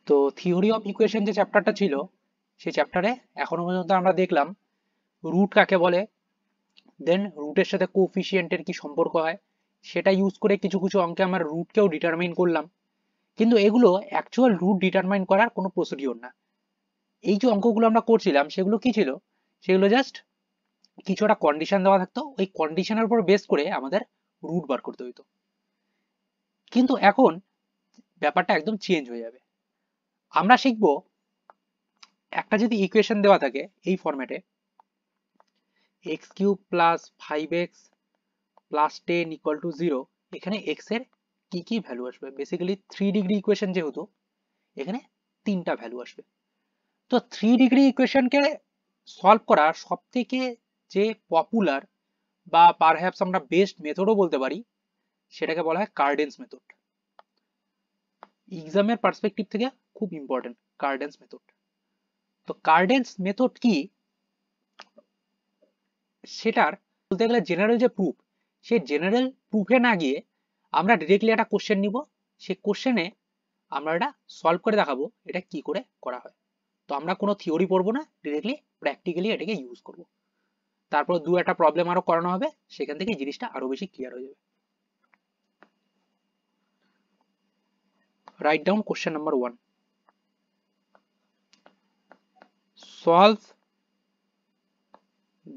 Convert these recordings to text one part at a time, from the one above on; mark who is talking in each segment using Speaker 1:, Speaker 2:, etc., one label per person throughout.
Speaker 1: তো theory of equation যে চ্যাপ্টারটা ছিল সেই চ্যাপ্টারে এখনো পর্যন্ত আমরা দেখলাম রুট কাকে বলে, দেন রুটের সাথে কোফিশিয়েন্টের কি সম্পর্ক হয় সেটা ইউজ করে কিছু কিছু অঙ্কে আমরা রুটকেও ডিটারমাইন করলাম। কিন্তু এগুলো অ্যাকচুয়াল রুট ডিটারমাইন করার কোনো প্রসিডিওর না। এই যে অঙ্কগুলো আমরা করছিলাম সেগুলো কি ছিল, সেগুলো জাস্ট কিছু একটা কন্ডিশন দেওয়া থাকতো, ওই কন্ডিশনের উপর বেস করে আমাদের রুট বার করতে হইতো। কিন্তু এখন ব্যাপারটা একদম চেঞ্জ হয়ে যাবে। আমরা শিখব একটা যদি ইকুয়েশন দেওয়া থাকে এই ফরম্যাটে x cube plus 5x plus 10 equal to 0, এখানে x এর কি কি ভ্যালু আসবে। বেসিক্যালি 3 ডিগ্রি ইকুয়েশন যেহেতু এখানে তিনটা ভ্যালু আসবে। তো 3 ডিগ্রি ইকুয়েশনকে সলভ করার সব থেকে যে পপুলার বা পারহ্যাপস আমরা বেস্ট মেথডও বলতে পারি সেটাকে বলা হয় কার্ডেন্স মেথড। এক্সামের পার্সপেক্টিভ থেকে খুব ইম্পর্টেন্ট কার্ডেন্স মেথড। তো কার্ডেন্স মেথড কি সেটার বলতে গেলে জেনারেল যে প্রুফ, সেই জেনারেল প্রুফে না গিয়ে আমরা ডিরেক্টলি একটা কোশ্চেন নিব, সেই কোশ্চেনে আমরা এটা সলভ করে দেখাবো এটা কি করে করা হয়। তো আমরা কোনো থিওরি পড়বো না, ডিরেক্টলি প্র্যাকটিক্যালি এটাকে ইউজ করব। তারপর দু একটা প্রবলেম আরো করানো হবে, সেখান থেকে জিনিসটা আরো বেশি ক্লিয়ার হয়ে যাবে। Write down question number 1, solve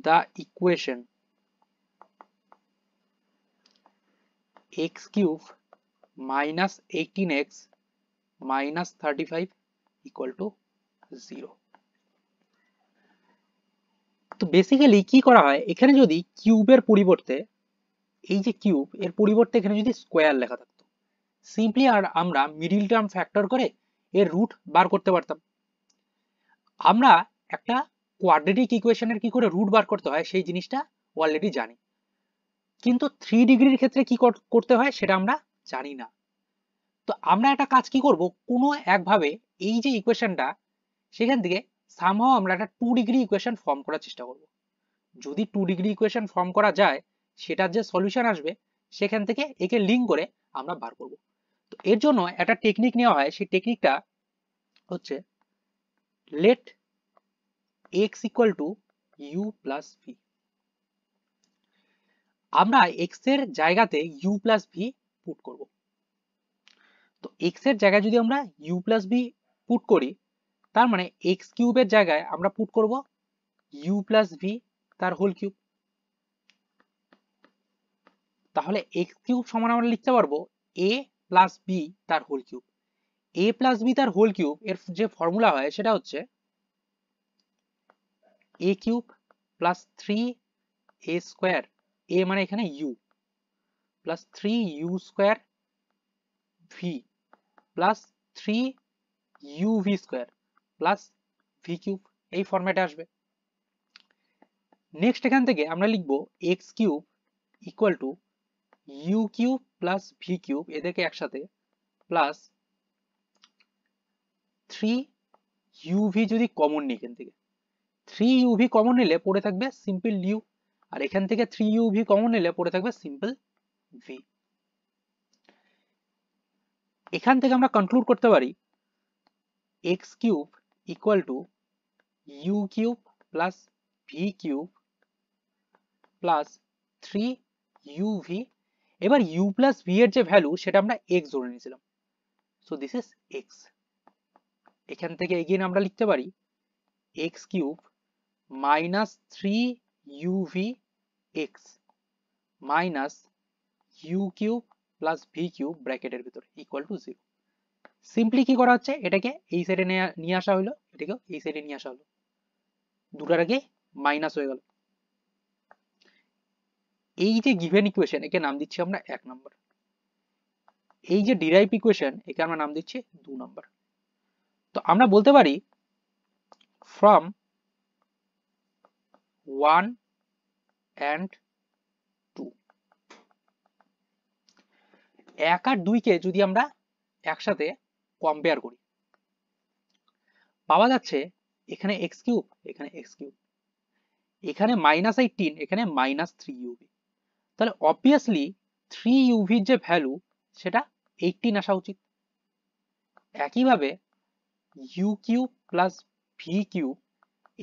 Speaker 1: the equation x cube minus 18x minus 35 equal to 0। তো বেসিক্যালি কি করা হয়, এখানে যদি কিউবের পরিবর্তে এই যে কিউব এর পরিবর্তে এখানে যদি স্কোয়ার লেখা থাকতো, সিম্পলি আর আমরা মিডিল টার্ম ফ্যাক্টর করে এর রুট বার করতে পারতাম। আমরা একটা কোয়াড্রেটিক ইকুয়েশনের কি করে রুট বার করতে হয় সেই জিনিসটা অলরেডি জানি, কিন্তু 3 ডিগ্রির ক্ষেত্রে কি করতে হয় সেটা আমরা জানি না। তো আমরা একটা কাজ কি করব, কোনো একভাবে এই যে ইকুয়েশনটা সেখান থেকে সামহাও আমরা একটা 2 ডিগ্রি ইকুয়েশন ফর্ম করার চেষ্টা করব। যদি 2 ডিগ্রি ইকুয়েশন ফর্ম করা যায়, সেটার যে সলিউশন আসবে সেখান থেকে একে লিঙ্ক করে আমরা বার করব। তো এর জন্য একটা টেকনিক নেওয়া হয়, সেই টেকনিকটা হচ্ছে let x equal to u plus v. আমরা x এর জায়গাতে u প্লাস ভি পুট করব। তো x এর জায়গায় যদি আমরা u প্লাস ভি পুট করি, তার মানে x কিউবের জায়গায় আমরা পুট করব u প্লাস ভি তার হোল কিউব। তাহলে x কিউব সমান আমরা লিখতে পারবো a প্লাস বি তার whole cube. a plus B তার হোল কিউব এর যে ফর্মুলা হয় সেটা হচ্ছে a cube plus 3a square, a মানে এখানে u, plus 3u square v plus 3uv square plus v cube, এই ফরম্যাটে আসবে। নেক্সট এখান থেকে আমরা লিখবো x cube equal to u cube plus v cube, এদেরকে একসাথে প্লাস 3uv যদি কমন নিই, এখান থেকে 3uv কমন নিলে পড়ে থাকবে সিম্পল u, আর এখান থেকে 3uv কমন নিলে পড়ে থাকবে সিম্পল v। এখান থেকে আমরা কনক্লুড করতে পারি x cube equal to u cube plus v cube plus 3uv। এবার u প্লাস v এর যে ভ্যালু সেটা আমরা x ধরে নিয়েছিলাম, সো দিস ইজ x। এখান থেকে এগেইন আমরা লিখতে পারি x cube minus 3uv x minus u cube plus v cube ব্র্যাকেটের ভিতরে ইকুয়াল টু 0। সিম্পলি কি করা হচ্ছে, এটাকে এই সাইডে নিয়ে আসা হলো, এটাকেও এই সাইডে নিয়ে আসা হলো, দুটার আগে মাইনাস হয়ে গেল। এই যে গিভেন ইকুয়েশন একে নাম দিচ্ছি আমরা 1 নাম্বার, এই যে ডিরাইভ ইকুয়েশন একে আমরা নাম দিচ্ছি 2 নাম্বার। তো আমরা বলতে পারি ফ্রম 1 and 2, 1 আর 2 কে যদি আমরা একসাথে কম্পেয়ার করি, পাওয়া যাচ্ছে এখানে x কিউব, এখানে x কিউব, এখানে মাইনাস 18, এখানে মাইনাস 3uv। তাহলে অবভিয়াসলি 3uv এর যে ভ্যালু সেটা 18 আসা উচিত। একইভাবে u cube plus v cube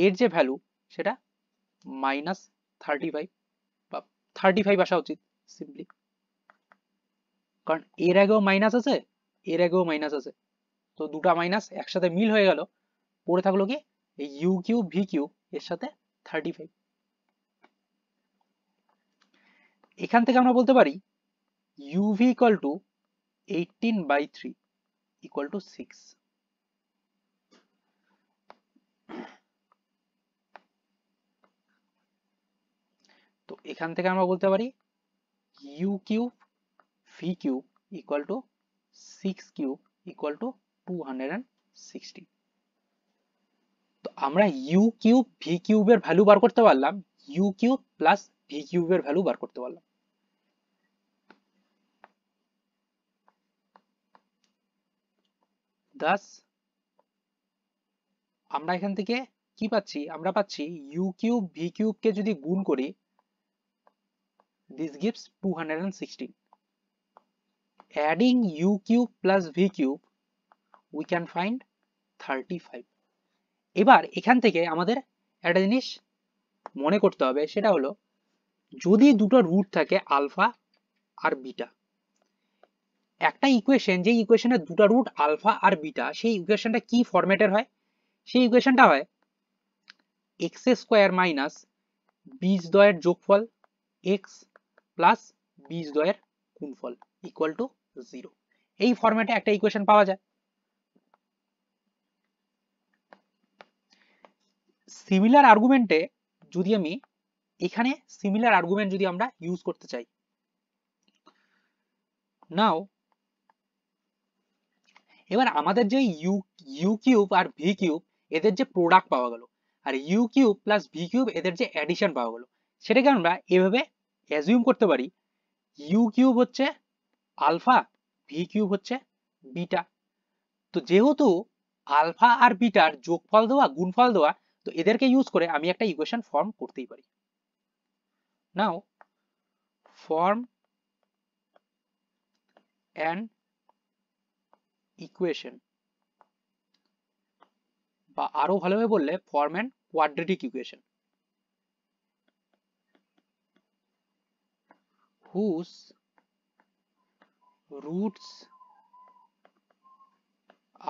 Speaker 1: এর যে ভ্যালু সেটা -35 বা 35 আসা উচিত সিম্পলি, কারণ এর আগেও মাইনাস আছে, এর আগেও মাইনাস আছে, তো দুটা মাইনাস একসাথে মিল হয়ে গেল, পড়ে থাকলো কি এই ইউ কিউব ভি কিউব এর সাথে 35। এখান থেকে আমরা বলতে পারি uv equal to 18/3 equal to 6। তো এখান থেকে আমরা বলতে পারি u cube V cube equal to 6 cube equal two 260। তো আমরা u কিউব ভি কিউবের ভ্যালু বার করতে পারলাম, u কিউব প্লাস ভি কিউবের ভ্যালু বার করতে পারলাম। দাস আমরা এখান থেকে কি পাচ্ছি, আমরা পাচ্ছি u কিউব ভি কিউবকে যদি গুণ করি, this gives 216. Adding u cube plus v cube we can find 35। এবার এখান থেকে আমাদের একটা জিনিস মনে করতে হবে, সেটা হলো যদি দুটো রুট থাকে আলফা আর বিটা, একটা ইকুয়েশন যে ইকুয়েশনের দুটো রুট আলফা আর বিটা, সেই ইকুয়েশনটা কি ফরম্যাটের হয়, সেই ইকুয়েশনটা হয় এক্স স্কোয়ার মাইনাস বীজদ্বয়ের যোগফল এক্স প্লাস বীজদ্বয়ের গুণফল ইকুয়াল টু 0। এই ফরম্যাটে একটা ইকুয়েশন পাওয়া যায়। সিমিলার আর্গুমেন্টে যদি আমি এখানে সিমিলার আর্গুমেন্ট যদি আমরা ইউজ করতে চাই, নাও এবার আমাদের যে ইউ কিউব আর ভি কিউব এদের যে প্রোডাক্ট পাওয়া গেল, আর u cube plus v cube এদের যে অ্যাডিশন পাওয়া গেল, সেটাকে আমরা এভাবে অ্যাজিউম করতে পারি ইউ কিউব হচ্ছে আলফা, ভি কিউব হচ্ছে বিটা। তো যেহেতু আলফা আর বিটার যোগফল দেওয়া গুণফল দেওয়া, তো এদেরকে ইউজ করে আমি একটা ইকুয়েশন ফর্ম করতেই পারি। নাও ফর্ম অ্যান ইকুয়েশন, বা আরো ভালোভাবে বললে form an quadratic equation whose roots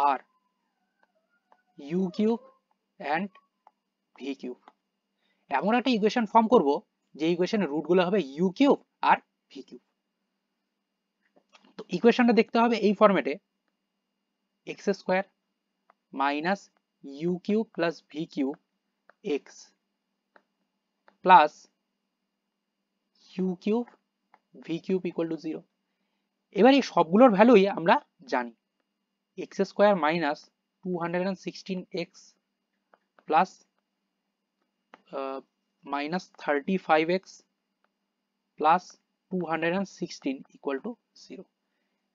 Speaker 1: are u cube and v cube। এমন একটা ইকুয়েশন ফর্ম করব যে ইকুয়েশনের রুট গুলো হবে u কিউব আর v কিউব। তো ইকুয়েশনটা দেখতে হবে এই ফরম্যাটে, x square minus u cube plus v cube x plus u cube v cube equal to 0। এবার এই সবগুলোর ভ্যালুই আমরা জানি, x square minus 216x plus minus 35x plus 216 equal to 0.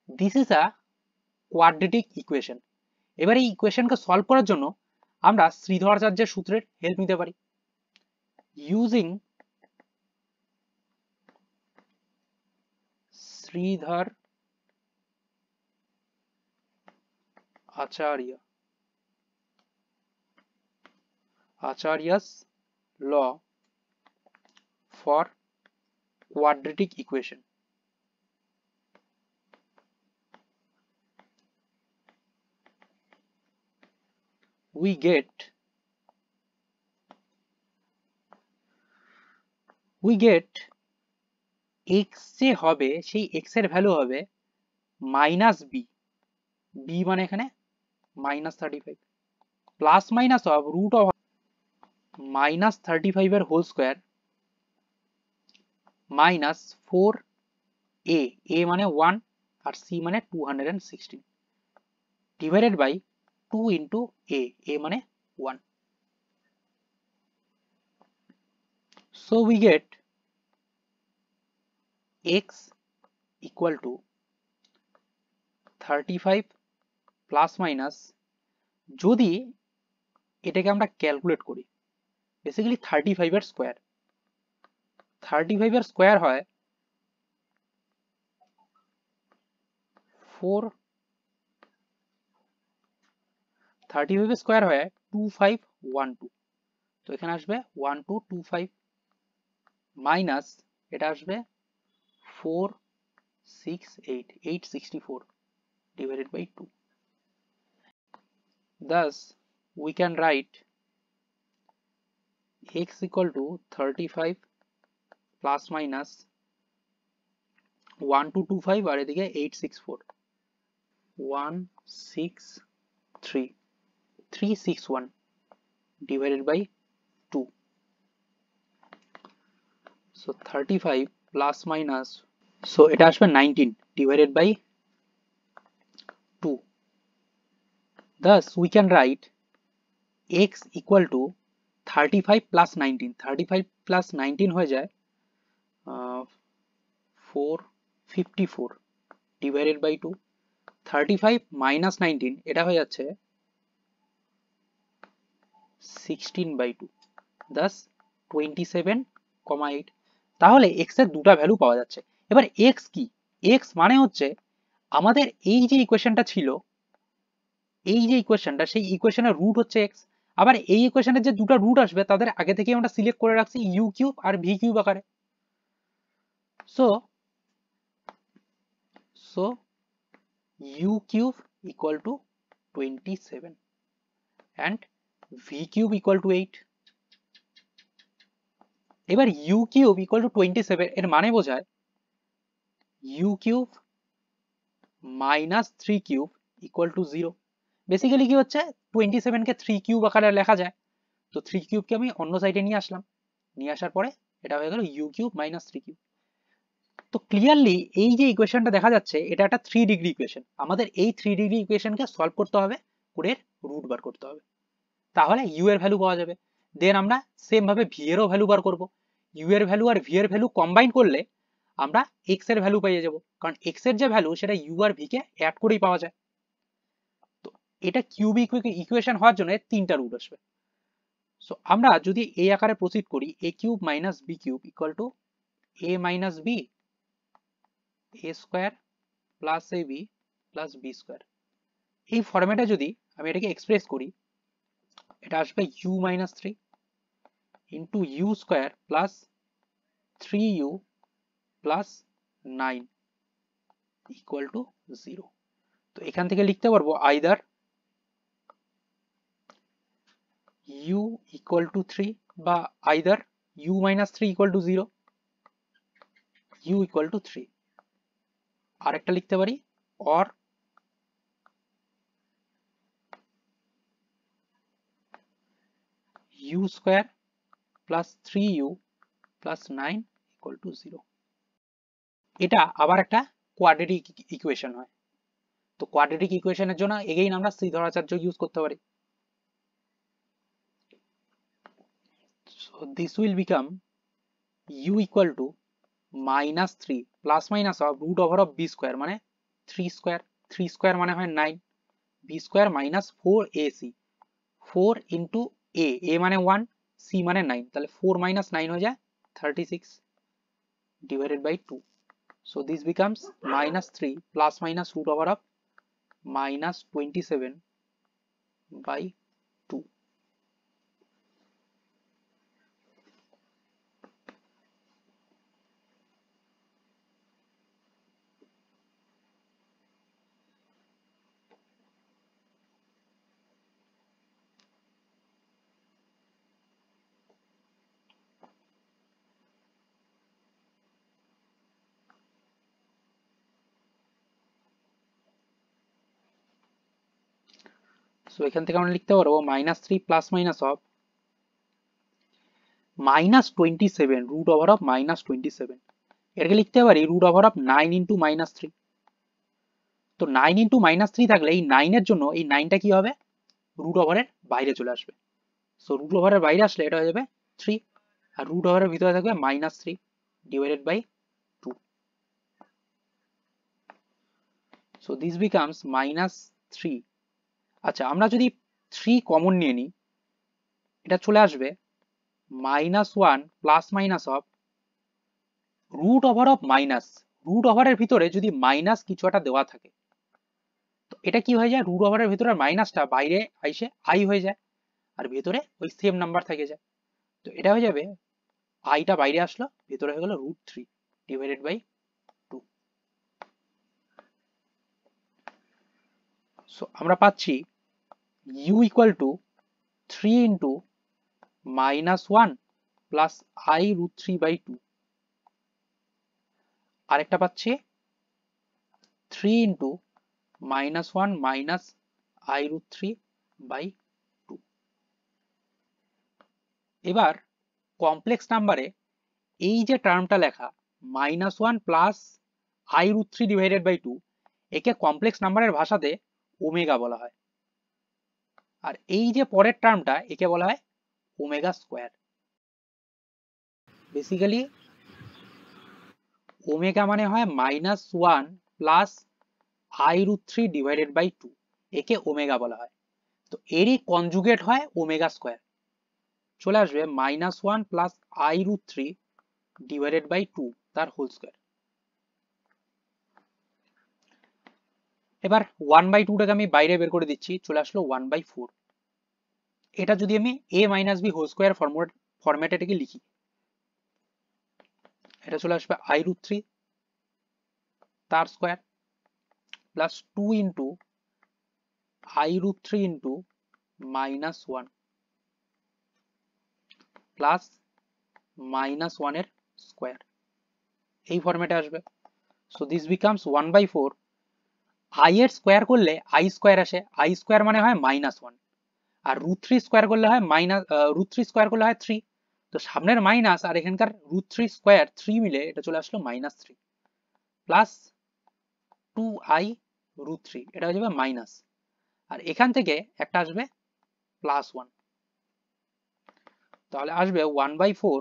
Speaker 1: This is a quadratic equation। এবার এই ইকুয়েশনকে solve করার জন্য আমরা শ্রীধরাচার্যের সূত্রের হেল্প নিতে পারি। Using Sridhar Acharya's law for quadratic equation, we get x যে হবে সেই x এর ভ্যালু হবে মাইনাস বি, বি মানে এখানে -35 plus minus of root of -35 এর whole square minus 4a, a মানে 1 আর c মানে 216 ডিভাইডেড বাই 2 ইন্টু a মানে 1। So we get x equal to 35 plus minus, যদি এটাকে আমরা ক্যালকুলেট করি বেসিক্যালি 35 এর স্কয়ার, 35 এর স্কয়ার হয় 4 35 স্কোয়ার হয় 2512, তো এখানে আসবে 1225 মাইনাস এটা আসবে 864 divided by 2. Thus we can write x equal to 35 plus minus 1225 আর এদিকে 864 361 divided by 2. So 35 plus minus, so এটা আসবে 19 divided by 2. Thus we can write x equal to 35 plus 19. 35 plus 19 হয়ে যায় 454 divided by 2. 35 minus 19 এটা হয়ে যাচ্ছে 16 by 2. Thus 27,8. তাহলে x এর দুটো ভ্যালু পাওয়া যাচ্ছে। এবার x কি? x মানে হচ্ছে আমাদের এই যে ইকুয়েশনটা ছিল, এই যে ইকুয়েশনটা, সেই ইকুয়েশনের রুট হচ্ছে x। আবার এই ইকুয়েশনের যে দুটো রুট আসবে তাদের আগে থেকে আমরা সিলেক্ট করে রাখছি u কিউব আর v কিউব আকারে। So u cube equal two 27 and v cube equal to 8। এবার u কিউব ইকুয়াল টু 27 এর মানে বোঝায় u cube minus 3 cube equal to 0। Basically কি হচ্ছে, 27 কে 3 কিউব আকারে লেখা যায়, তো 3 কিউবকে আমি অন্য সাইডে নিয়ে আসলাম, নিয়ে আসার পরে এটা হয়ে গেল u কিউব মাইনাস 3 কিউব। তো ক্লিয়ারলি এই যে ইকুয়েশনটা দেখা যাচ্ছে এটা একটা 3 ডিগ্রি ইকুয়েশন। আমাদের এই 3 ডিগ্রি ইকুয়েশনকে সলভ করতে হবে, করে রুট বার করতে হবে, তাহলে u এর ভ্যালু পাওয়া যাবে। দেন আমরা সেম ভাবে v এরও ভ্যালু বার করব। u এর ভ্যালু আর v এর ভ্যালু কম্বাইন করলে আমরা x এর ভ্যালু পেয়ে যাব, কারণ x এর যে ভ্যালু সেটা u আর v কে অ্যাড করেই পাওয়া যায়। তো এটা কিউবিক ইকুয়েশন হওয়ার জন্য তিনটা রুট আসবে। সো আমরা যদি এই আকারে প্রসিড করি, a cube minus b cube equal two a minus b a square plus ab plus b square, এই ফরম্যাটে যদি আমি এটাকে এক্সপ্রেস করি, এটা আসবে u minus 3 into u square plus 3u plus 9 equal to 0। তো এখান থেকে লিখতে পারবো আইদার u ইকুয়াল টু 3 বা either u minus 3 equal to 0, u equal to 3। আরেকটা লিখতে পারি or u square plus 3u plus 9 equal to 0। এটা আবার একটা কোয়াড্রেটিক ইকুয়েশন হয়। তো কোয়াড্রেটিক ইকুয়েশনের জন্য এগেইন আমরা শ্রীধরাচার্য ইউজ করতে পারি। So this will become u equal to minus 3 plus minus of root over of b square মানে 3 square, 3 square মানে হয় 9, b square minus 4ac, 4 into a মানে 1, c মানে 9, তাহলে 4 minus 9 হয়ে যায় 36 divided by 2. So this becomes minus 3 plus minus root over of minus 27 by 2. So এখান থেকে আমরা লিখতে পারবো minus 3 plus minus of minus 27 root over of minus 27, এটাকে লিখতে পারি root over of 9 into minus 3। তো 9 ইন্টু মাইনাস 3 থাকলে এই 9 এর জন্য এই 9টা কি হবে, রুট ওভারের বাইরে চলে আসবে। সো রুট ওভারের বাইরে আসলে এটা হয়ে যাবে 3, আর রুট ওভারের ভিতরে থাকবে minus 3 divided by 2। So this becomes minus 3। আচ্ছা আমরা যদি 3 কমন নিয়ে নিই, এটা চলে আসবে minus 1 plus minus of root over of minus, root ওভারের ভিতরে যদি মাইনাস কিছু একটা দেওয়া থাকে, তো এটা কি হয়ে যায়, রুট ওভারের ভিতরে মাইনাসটা বাইরে আইসে আই হয়ে যায়, আর ভেতরে ওই সেম নাম্বার থেকে যায়। তো এটা হয়ে যাবে আইটা বাইরে আসলো, ভেতরে হয়ে গেল √3 ডিভাইডেড বাই 2। সো আমরা পাচ্ছি u equal to 3 into -1 plus i√3/2। আরেকটা পাচ্ছি 3 ইন্টু -1 মাইনাস i√3/2। এবার কমপ্লেক্স নাম্বারে এই যে টার্মটা লেখা -1 প্লাস i√3 ডিভাইডেড বাই 2, একে কমপ্লেক্স নাম্বারের ভাষাতে ওমেগা বলা হয়। আর এই যে পরের টার্মটা একে বলা হয় ওমেগা স্কোয়ার। বেসিক্যালি ওমেগা মানে হয় -1 প্লাস i√3 ডিভাইডেড বাই 2, একে ওমেগা বলা হয়। তো এরই কনজুগেট হয় ওমেগা স্কোয়ার, চলে আসবে -1 প্লাস i√3 ডিভাইডেড বাই 2 তার হোল স্কোয়ার। এবার 1/2টাকে আমি বাইরে বের করে দিচ্ছি, চলে আসলো 1/4। এটা যদি আমি a minus b whole square ফরম্যাটে এটাকে লিখি, এটা চলে আসবে i√3 তার square plus 2 into i√3 into -1 plus -1 এর স্কোয়ার, এই ফরম্যাটে আসবে। So this becomes 1/4। i এর স্কোয়ার করলে i স্কোয়ার আসে, i স্কোয়ার মানে হয় -1, আর √3 স্কোয়ার করলে হয় √3 স্কোয়ার করলে হয় 3। তো সামনের মাইনাস আর এখানকার √3 স্কোয়ার 3 মিলে এটা চলে আসলো -3 প্লাস 2i√3, এটা হয়ে যাবে মাইনাস, আর এখান থেকে একটা আসবে +1, তাহলে আসবে 1/4।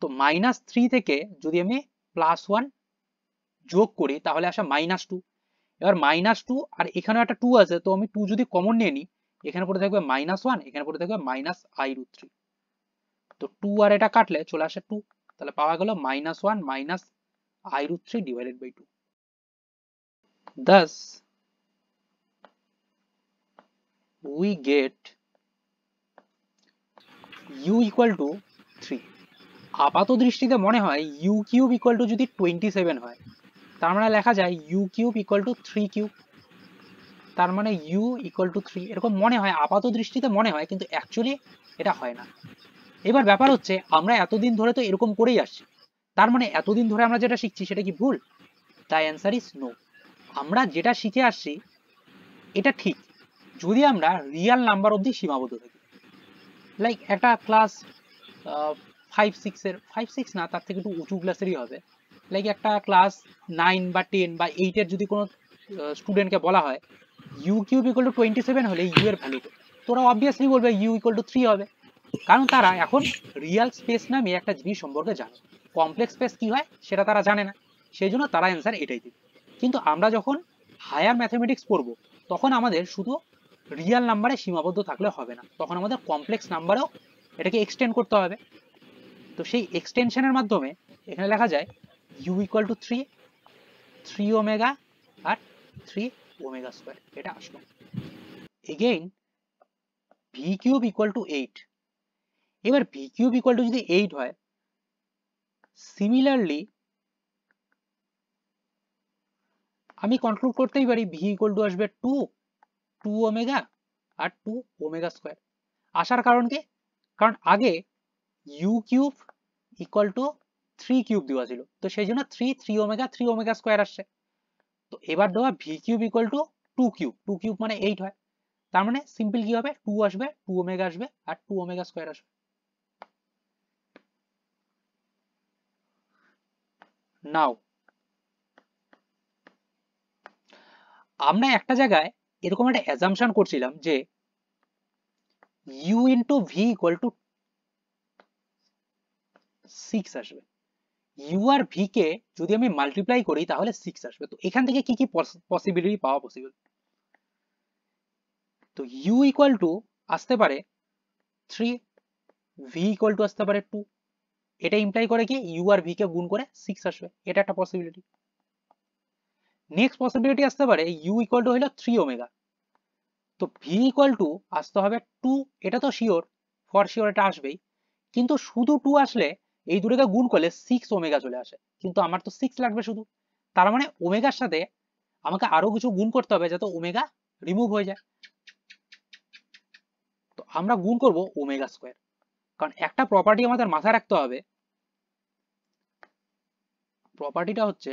Speaker 1: তো -3 থেকে যদি আমি +1 যোগ করি তাহলে আসে -2। এবার -2 আর এখানেও একটা 2 আছে, তো আমি 2 যদি কমন নিয়ে নিই, এখানে পড়ে থাকবে -1, এখানে পড়ে থাকবে -i√3। তো 2 আর এটা কাটলে চলে আসে 2, তাহলে পাওয়া গেল -1 minus i√3 divided by 2। Thus we get u equal to 3। আপাত দৃষ্টিতে মনে হয় u কিউব ইকুয়াল টু যদি 27 হয়, তার মানে লেখা যায় u cube equal to 3 cube, তার মানে u ইকুয়াল টু 3, এরকম মনে হয়, আপাত দৃষ্টিতে মনে হয়, কিন্তু অ্যাকচুয়ালি এটা হয় না। এবার ব্যাপার হচ্ছে আমরা এতদিন ধরে তো এরকম করেই আসছি, তার মানে এতদিন ধরে আমরা যেটা শিখছি সেটা কি ভুল? The answer is no. আমরা যেটা শিখে আসছি এটা ঠিক যদি আমরা রিয়াল নাম্বার অবধি সীমাবদ্ধ থাকি। লাইক একটা ক্লাস 5-6 না, তার থেকে একটু উঁচু ক্লাসেরই হবে, লাইক একটা ক্লাস 9 বা 10 বা 8 এর যদি কোনো স্টুডেন্টকে বলা হয় u কিউব ইকুয়াল টু 27 হলে u এর ভ্যালু কত, তোরা অবভিয়াসলি বলবে u ইকুয়াল টু 3 হবে, কারণ তারা এখন রিয়াল স্পেস নামে একটা জিনিস সম্পর্কে জানে। কমপ্লেক্স স্পেস কি হয় সেটা তারা জানে না, সেই জন্য তারা অ্যান্সার এটাই দিবে। কিন্তু আমরা যখন হায়ার ম্যাথমেটিক্স পড়বো তখন আমাদের শুধু রিয়াল নাম্বারে সীমাবদ্ধ থাকলে হবে না, তখন আমাদের কমপ্লেক্স নাম্বারেও এটাকে এক্সটেন্ড করতে হবে। তো সেই এক্সটেনশনের মাধ্যমে এখানে লেখা যায় u ইকুয়াল টু 3 ওমেগা আর 3 ওমেগা স্কোয়ার, এটা আসলো। Again v cube equal to 8। এবার v কিউব ইকুয়াল টু যদি 8 হয়, সিমিলারলি আমি কনক্লুড করতেই পারি v ইকুয়াল টু আসবে 2 ওমেগা আর 2 ওমেগা স্কোয়ার। আসার কারণ কি? কারণ আগে u cube equal to 3 cube দেওয়া ছিল, তো সেই জন্য 3 ওমেগা স্কোয়ার আসছে। তো এবার দেওয়া v cube equal to 2 cube মানে 8 হয়, তার মানে সিম্পল কি হবে, 2 আসবে, 2 ওমেগা আসবে আর 2 ওমেগা স্কোয়ার আসবে। নাও আমরা একটা জায়গায় এরকম একটা অ্যাজাম্পশন করছিলাম যে u into v equal to 6 আসবে, u আর v কে যদি আমি মাল্টিপ্লাই করি তাহলে 6 আসবে। তো এখান থেকে কি কি পসিবিলিটি পাওয়া পসিবল? তো u ইকুয়াল টু আসতে পারে 3, v ইকুয়াল টু আসতে পারে 2, এটা ইমপ্লাই করে কি u আর v কে গুণ করে 6 আসবে, এটা একটা পসিবিলিটি। নেক্সট পসিবিলিটি আসতে পারে ইউ ইকুয়াল টু হলো 3 ওমেগা, তো ভি ইকুয়াল টু আসতে হবে 2, এটা তো শিওর, ফর শিওর এটা আসবেই, কিন্তু শুধু 2 আসলে এই দুটোকে গুণ করলে 6 ওমেগা চলে আসে, কিন্তু আমার তো 6 লাগবে শুধু, তার মানে ওমেগার সাথে আমাকে আরো কিছু গুণ করতে হবে যাতে ওমেগা রিমুভ হয়ে যায়। তো আমরা গুণ করব ওমেগা স্কোয়ার, কারণ একটা প্রপার্টি আমাদের মাথায় রাখতে হবে, প্রপার্টিটা হচ্ছে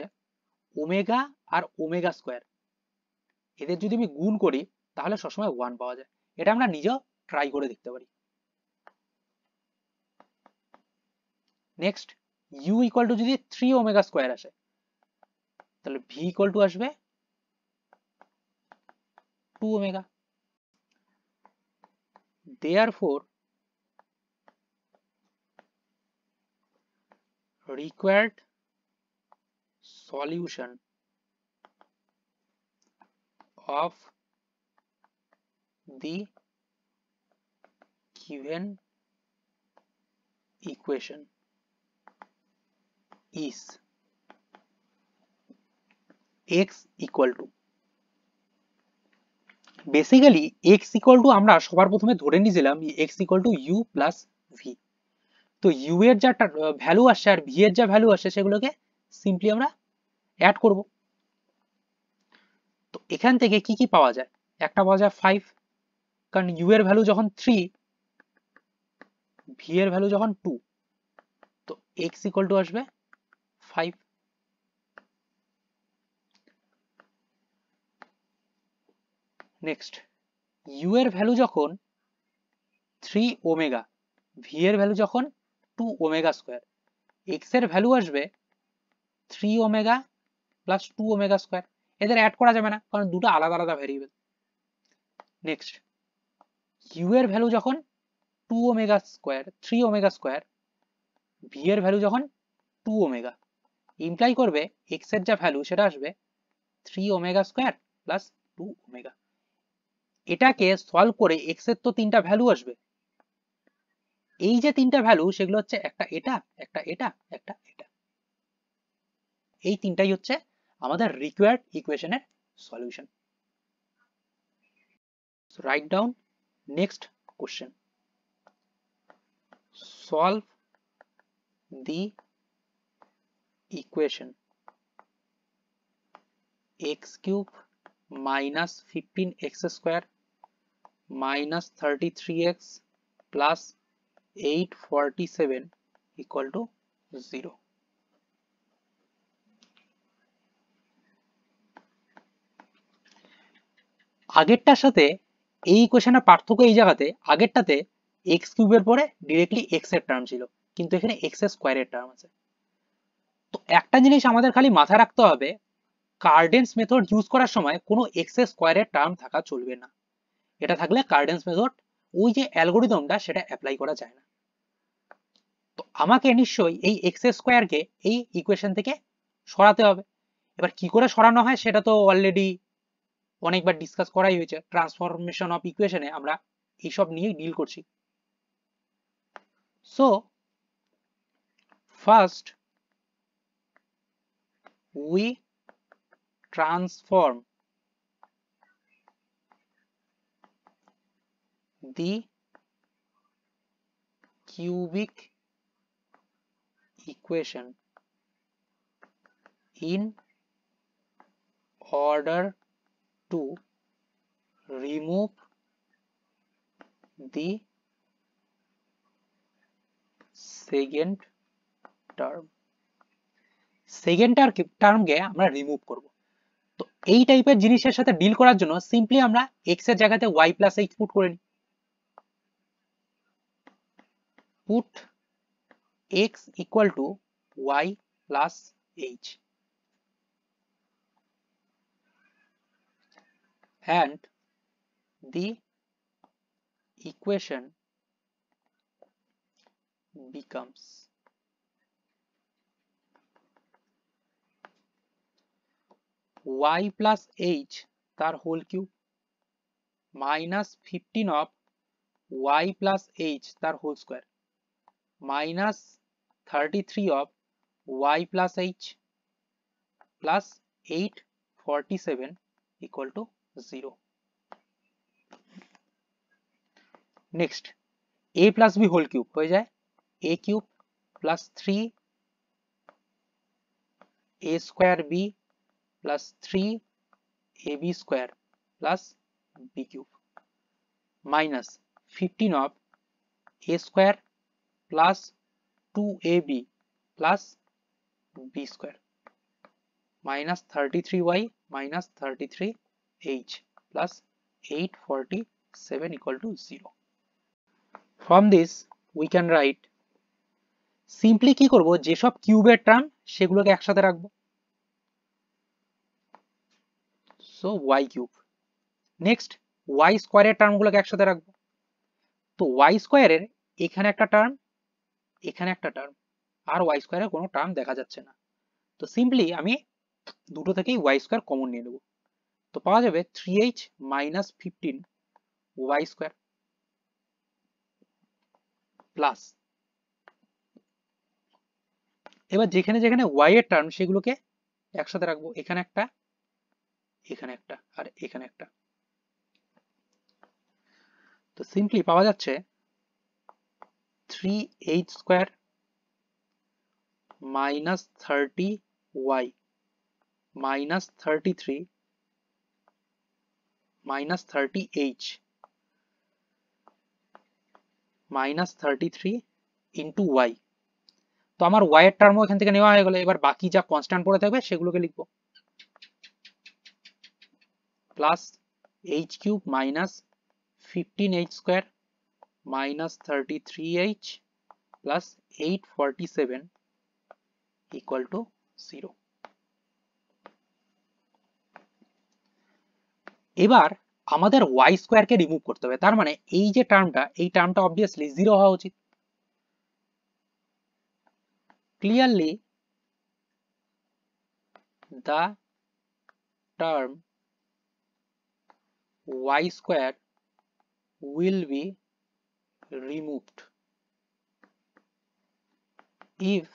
Speaker 1: ওমেগা আর ওমেগা স্কোয়ার এদের যদি আমি গুণ করি তাহলে সবসময় 1 পাওয়া যায়, এটা আমরা নিজেও ট্রাই করে দেখতে পারি। নেক্সট ইউ ইকুয়াল টু যদি 3 ওমেগা স্কোয়ার আসে তাহলে ভি ইকুয়াল টু আসবে 2 omega. Therefore required solution of the given equation is x equal to, basically x equal to আমরা সবার প্রথমে ধরে নিয়েছিলাম x equal to u plus v, তো ইউ এর যা ভ্যালু আসছে আর ভি এর যা ভ্যালু আসছে সেগুলোকে সিম্পলি আমরা অ্যাড করব। তো এখান থেকে কি কি পাওয়া যায়, একটা পাওয়া যায় 5, কারণ ইউ এর ভ্যালু যখন 3 ভি এর ভ্যালু যখন 2, তো x ইকুয়াল টু আসবে 5। নেক্সট ইউ এর ভ্যালু যখন 3 ওমেগা, ভি এর ভ্যালু যখন 2 ওমেগা স্কোয়ার, এক্স এর ভ্যালু আসবে 3 ওমেগা প্লাস 2 ওমেগা স্কোয়ার, এদের অ্যাড করা যাবে না কারণ দুটো আলাদা আলাদা ভ্যারিয়েবল। নেক্সট ইউ এর ভ্যালু যখন 2 omega square 3 omega square, V এর ভ্যালু যখন 2 ওমেগা, ইমপ্লাই করবে এক্স এর যা ভ্যালু সেটা আসবে 3 ওমেগা স্কোয়ার প্লাস 2 ওমেগা। এটাকে সলভ করে এক্স এর তো তিনটা ভ্যালু আসবে, এই যে তিনটা ভ্যালু সেগুলো হচ্ছে একটা এটা, একটা এটা, একটা এটা, এই তিনটাই হচ্ছে আমাদের রিকোয়ার্ড ইকুয়েশনের solution. So write down next question. Solve the equation x cube minus 15x square minus 33x plus 847 equal to 0. আগেরটার সাথে এই ইকুয়েশনের পার্থক্য এই জায়গাতে, আগেরটাতে x কিউবের পরে ডিরেক্টলি x এর টার্ম ছিল, কিন্তু এখানে x এর স্কয়ারের টার্ম আছে। তো একটা জিনিস আমাদের খালি মাথায় রাখতে হবে, কার্ডেন্স মেথড ইউজ করার সময় কোনো x এর স্কয়ারের টার্ম থাকা চলবে না, এটা থাকলে কার্ডেন্স মেথড ওই যে অ্যালগরিদমটা সেটা অ্যাপ্লাই করা যায় না। তো আমাকে নিশ্চয়ই এই x এর স্কয়ারকে এই ইকুয়েশন থেকে সরাতে হবে। এবার কি করে সরানো হয় সেটা তো অলরেডি অনেকবার ডিসকাস করাই হয়েছে, ট্রান্সফরমেশন অফ ইকুয়েশনে আমরা এইসব নিয়েই ডিল করছি। So first we transform the cubic equation in order to remove the second term. Second টার্মকে আমরা রিমুভ করব। তো এই টাইপের জিনিসের সাথে ডিল করার জন্য সিম্পলি আমরা x এর জায়গাতে y প্লাস h পুট করে নিই। Put x equal to y plus h and the equation becomes y plus h তার হোল কিউব মাইনাস 15 অফ y plus h তার হোল স্কোয়ার মাইনাস 33 অফ y plus h plus 8 47 equal to 0. Next, a plus b whole cube হয়ে যায় a cube plus 3 a square b plus 3 ab square plus b cube minus 15 of a square plus 2ab plus b square minus 33y minus 33h plus 847 equal to 0. From this we can write simply কি করব যেসব কিউবের term সেগুলোকে একসাথে রাখবো so y cube. Next y স্কয়ারের টার্মগুলোকে একসাথে রাখবো তো y স্কয়ারের এখানে একটা টার্ম এখানে একটা টার্ম আর y স্কয়ারের কোনো টার্ম দেখা যাচ্ছে না তো সিম্পলি আমি দুটো থেকেই y স্কয়ার কমন নিয়ে নেব তো পাওয়া যাবে 3h minus 15 y square plus এবার যেখানে যেখানে y এর টার্ম সেগুলোকে একসাথে রাখবো এখানে একটা আর এখানে একটা তো সিম্পলি পাওয়া যাচ্ছে 3h square minus 30y minus 33 minus 30h minus 33 into y তো আমার y এর টার্মও এখান থেকে নেওয়া হয়ে গেল এবার বাকি যা কনস্ট্যান্ট পড়ে থাকবে সেগুলোকে লিখব plus h cube minus 15h square minus 33h plus 847 equal to 0. এবার আমাদের y স্কয়ারকে রিমুভ করতে হবে তার মানে এই যে টার্মটা এই টার্মটা obviously 0 হওয়া উচিত clearly the term y square will be removed if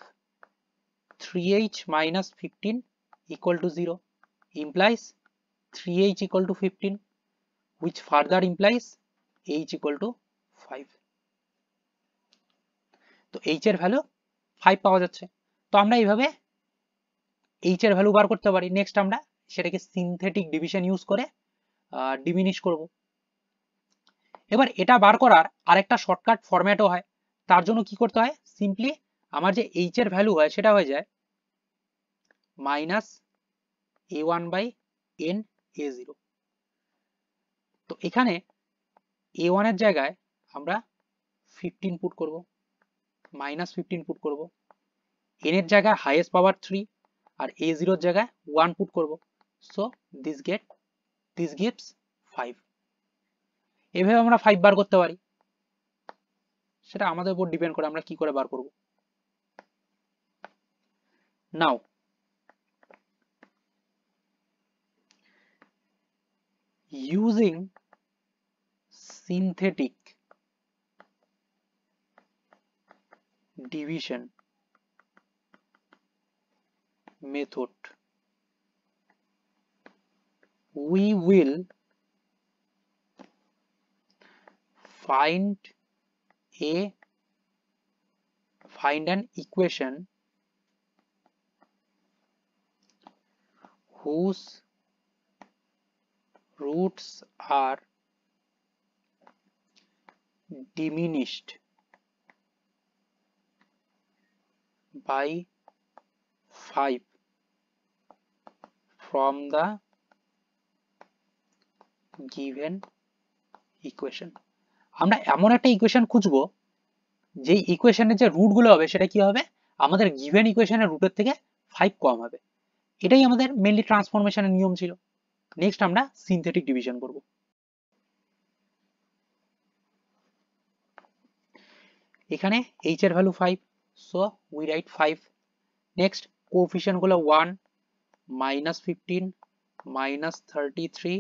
Speaker 1: 3h minus 15 equal to 0 implies 3h equal to 15 which further implies h equal to 5 তো h এর ভ্যালু 5 পাওয়া যাচ্ছে তো আমরা এইভাবে h এর ভ্যালু বার করতে পারি নেক্সট আমরা সেটাকে সিনথেটিক ডিভিশন ইউজ করে ডিমিনিশ করব এবার এটা বার করার আরেকটা শর্টকাট ফরম্যাটও হয় তার জন্য কি করতে হয় সিম্পলি আমার যে h এর ভ্যালু হয় সেটা হয়ে যায় minus a1 by n a0 তো এখানে a1 এর জায়গায় আমরা 15 পুট করব মাইনাস 15 পুট করব n এর জায়গায় হাইয়েস্ট পাওয়ার 3 আর a0 এর জায়গায় 1 পুট করব সো দিস গিভস 5 এভাবে আমরা 5 বার করতে পারি সেটা আমাদের উপর ডিপেন্ড করে আমরা কি করে বার করব নাও using synthetic division method we will find an equation whose roots are diminished by 5 from the given equation আমরা এমন একটা ইকুয়েশন খুঁজবো যে ইকুয়েশনের যে রুট গুলো হবে সেটা কি হবে আমাদের গিভেন ইকুয়েশনের রুটের থেকে 5 কম হবে এটাই আমাদের মেইনলি ট্রান্সফরমেশনের নিয়ম ছিল নেক্সট আমরা সিনথেটিক ডিভিশন করব এখানে h এর value 5 so we write 5 next coefficient গুলো 1 minus 15 minus 33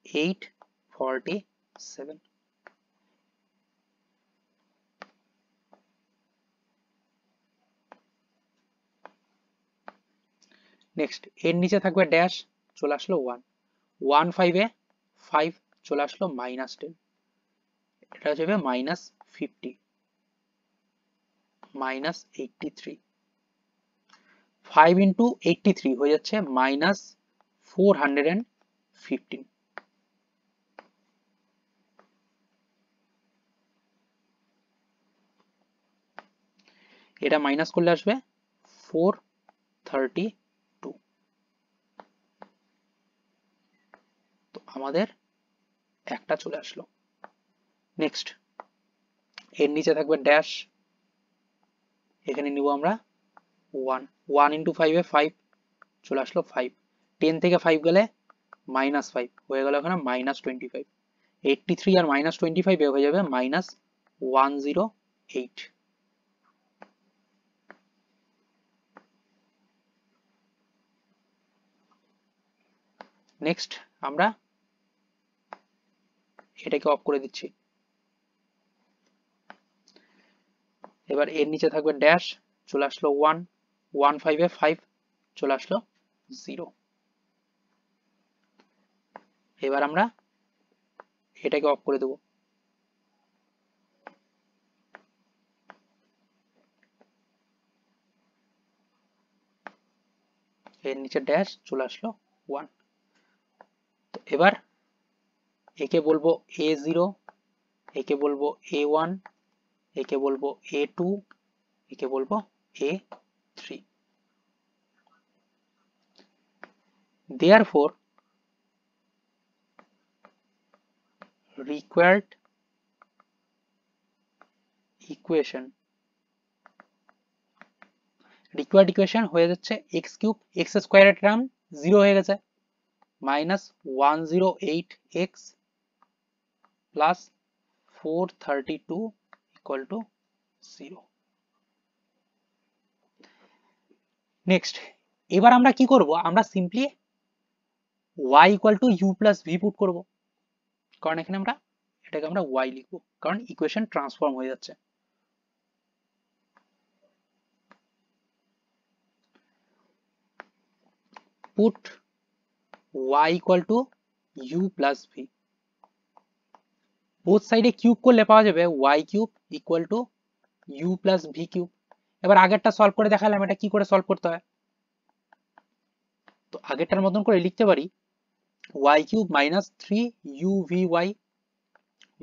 Speaker 1: 847 নেক্সট এর নিচে থাকবে ড্যাশ চলে আসলো 1, 1 5 এ 5 চলে আসলো -10, এটা হচ্ছে -50, -83, 5 ইন্টু 83 হয়ে যাচ্ছে -415, এটা মাইনাস করলে আসবে 432। তো আমাদের একটা চলে আসলো। নেক্সট, এর নিচে থাকবে ড্যাশ, এখানে নিব আমরা 1, 1 ইন্টু 5 এ 5 চলে আসলো 5, 10 থেকে 5 গেলে -5 হয়ে গেল এখানে -25, 83 আর -25 হয়ে যাবে -108। নেক্সট আমরা এটাকে অফ করে দিচ্ছি। এবার এর নিচে থাকবে ড্যাশ, চলে আসলো 1, 1 5 এ 5 চলে আসলো 0। এবার আমরা এটাকে অফ করে দেব। এর নিচে ড্যাশ, চলে আসলো 1। তো এবার একে বলবো A0, একে বলবো A1, একে বলবো A2, একে বলবো A3। Therefore, required equation হয়ে যাচ্ছে x কিউব, x স্কোয়ারের টার্ম 0 হয়ে গেছে, -108x plus 432 equal to 0। Next, এবার আমরা কি করব, আমরা simply y equal to u plus v put করব, কারণ এখানে আমরা এটাকে আমরা y লিখব, কারণ ইকুয়েশন ট্রান্সফর্ম হয়ে যাচ্ছে। Put y equal to u plus v, both সাইডে কিউব করলে পাওয়া যাবে y cube equal to u plus v cube. এবার আগেরটা সলভ করে দেখালাম এটা কি করে সলভ করতে হয়। তো আগেরটার মতন করে লিখতে পারি y cube minus 3uv(y)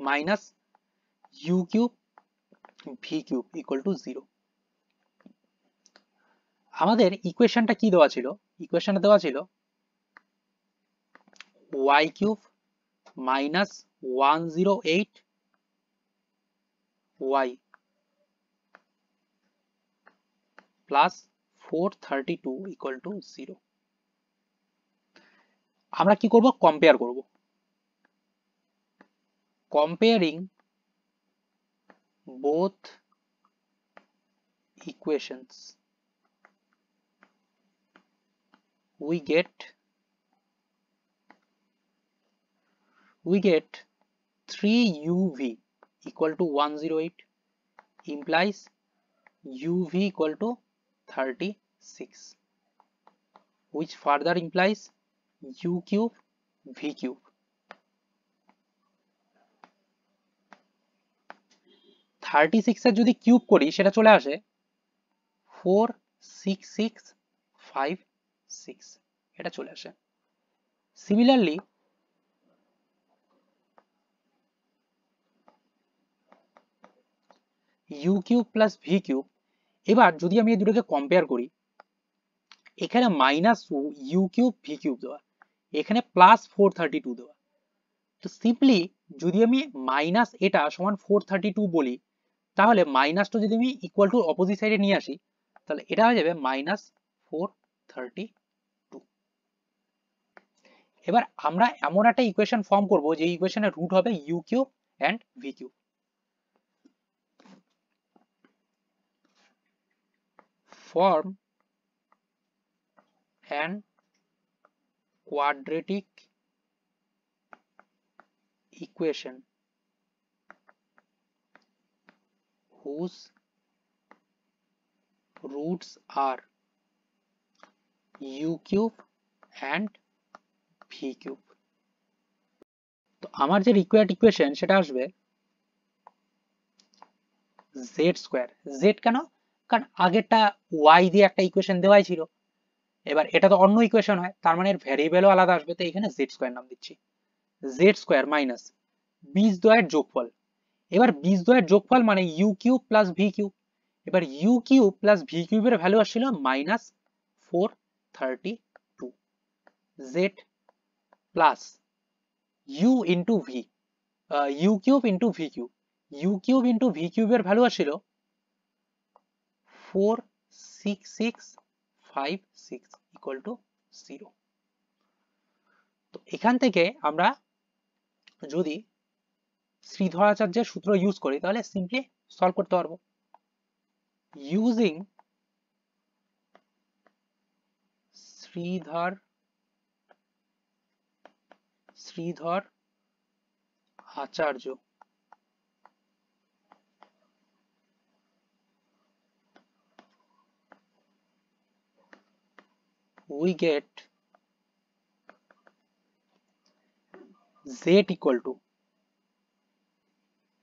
Speaker 1: minus u cube v cube equal to 0। আমাদের ইকুয়েশনটা কি দেওয়া ছিল, ইকুয়েশনটা দেওয়া ছিল y cube minus 108y plus 432 equal to 0। আমরা কি করব, কম্পেয়ার করব। Comparing both equations we get 3uv equal to 108 implies uv equal to 36, which further implies u cube v cube। 36 এর যদি কিউব করি সেটা চলে আসে 46656, এটা চলে আসে। Similarly u cube plus v cube, এবার যদি আমি এই দুটোকে কম্পেয়ার করি, এখানে minus u cube v cube দেওয়া, এখানে প্লাস 432 দেওয়া। তো সিম্পলি যদি আমি মাইনাস এটা সমান 432 বলি, তাহলে মাইনাসটা যদি আমি ইকুয়াল টু অপোজিট সাইডে নিয়ে আসি, তাহলে এটা হয়ে যাবে -432। এবার আমরা এমন একটা ইকুয়েশন ফর্ম করব যে ইকুয়েশনের রুট হবে u cube and v cube. Form an quadratic equation whose roots are u cube and v cube. তো আমার যে রিকোয়ার্ড ইকুয়েশন সেটা আসবে জেড স্কোয়ার। জেড কেন? কারণ আগেরটা ওয়াই দিয়ে একটা ইকুয়েশন দেওয়াই ছিল, এবার এটা তো অন্য ইকুয়েশন হয়, তার মানে এর ভ্যারিয়েবলও আলাদা আসবে, তো এখানে জেড স্কোয়ার নাম দিচ্ছি। জেড স্কোয়ার মাইনাস বীজদ্বয়ের যোগফল। এবার বীজদ্বয়ের যোগফল মানে u cube plus v cube. এবার ইউ কিউব প্লাস ভি কিউবের ভ্যালু আসছিল -432। Z plus u into v, u cube into v cube, u cube into v কিউবের ভ্যালু আসছিল 46656 ইকুয়াল টু 0। তো এখান থেকে আমরা যদি শ্রীধরাচার্যের সূত্র ইউজ করি তাহলে সিম্পলি সলভ করতে পারবো। Using Sridhar Acharya we get z equal to,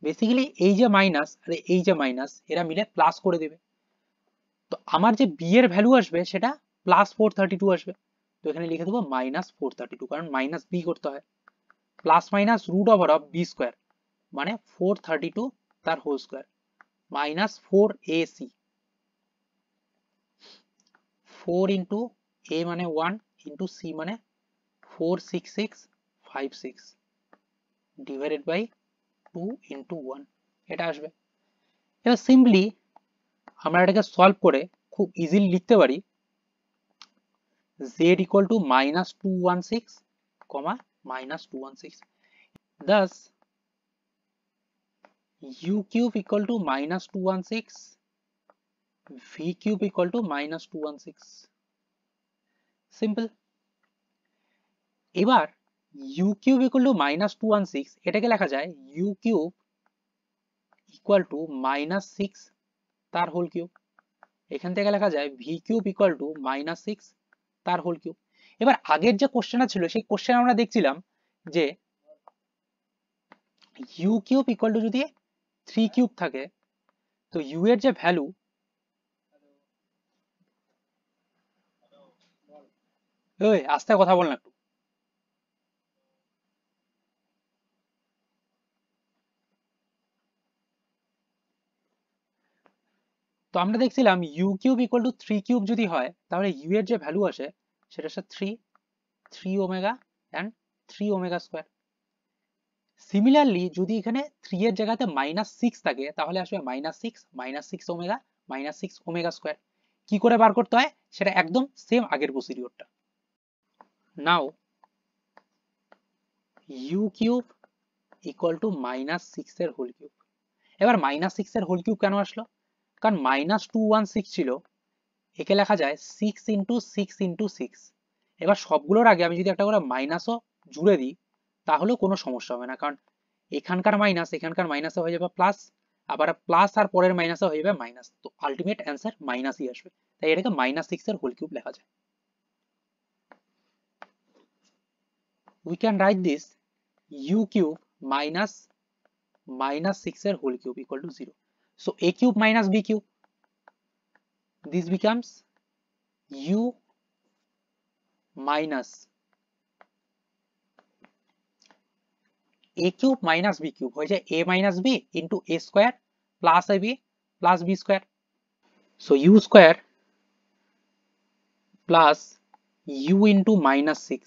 Speaker 1: basically এই যে মাইনাস আর এই যে মাইনাস এরা মিলে প্লাস করে দেবে। তো আমার যে বি এর ভ্যালু আসবে সেটা +432 আসবে, তো এখানে লিখে দেবো -432, কারণ মাইনাস বি করতে হয়। Plus minus root over of B square মানে 432 তার whole square minus 4ac, 4 into a মানে 1 ইন্টু c মানে 46656 ডিভাইডেড বাই 2 ইন্টু 1, এটা আসবে। এবার সিম্পলি আমরা এটাকে সলভ করে খুব ইজিলি লিখতে পারি z equal to -216, -216, thus u cube equal two -216, v cube equal two -216, simple. এবার u কিউব ইকুয়াল টু -216 এটাকে লেখা যায় u কিউব ইকুয়াল টু -6 তার হোল কিউব। এখান থেকে লেখা যায় v কিউব ইকুয়াল টু -6 তার হোল কিউব। এবার আগের যে কোশ্চেনটা ছিল সেই কোশ্চেন আমরা দেখছিলাম যে u কিউব ইকুয়াল টু যদি 3 কিউব থাকে তো u এর যে ভ্যালু, ওই আস্তে কথা বল না একটু। তো আমরা দেখছিলাম u cube equal to 3 cube যদি হয় তাহলে u এর যে ভ্যালু আসে সেটা হচ্ছে 3 omega and 3 omega square. Similarly যদি এখানে 3 এর জায়গাতে -6 থাকে তাহলে আসবে -6 ওমেগা -6 ওমেগা স্কয়ার। কি করে বার করতে হয় সেটা একদম সেম আগের প্রসিডিওরটা। নাও u কিউব ইকুয়াল টু -6 এর হোল কিউব। এবার -6 এর হোল কিউব কেন আসলো? কারণ -216 ছিল, একে লেখা যায় 6 ইন্টু 6 ইন্টু 6। এবার সবগুলোর আগে আমি যদি একটা করে মাইনাসও জুড়ে দিই তাহলেও কোনো সমস্যা হবে না, কারণ এখানকার মাইনাস এখানকার মাইনাসে হয়ে যাবে প্লাস, আবার প্লাস আর পরের মাইনাসে হয়ে যাবে মাইনাস, তো আলটিমেট অ্যান্সার মাইনাসই আসবে, তাই এটাকে -6 এর হোল কিউব লেখা যায়। We can write this u cube minus -6 এর whole cube equal to 0। So a cube minus b cube, this becomes u minus a cube minus b cube হয়ে যায় a minus b into a square plus ab plus b square. So u square plus u into -6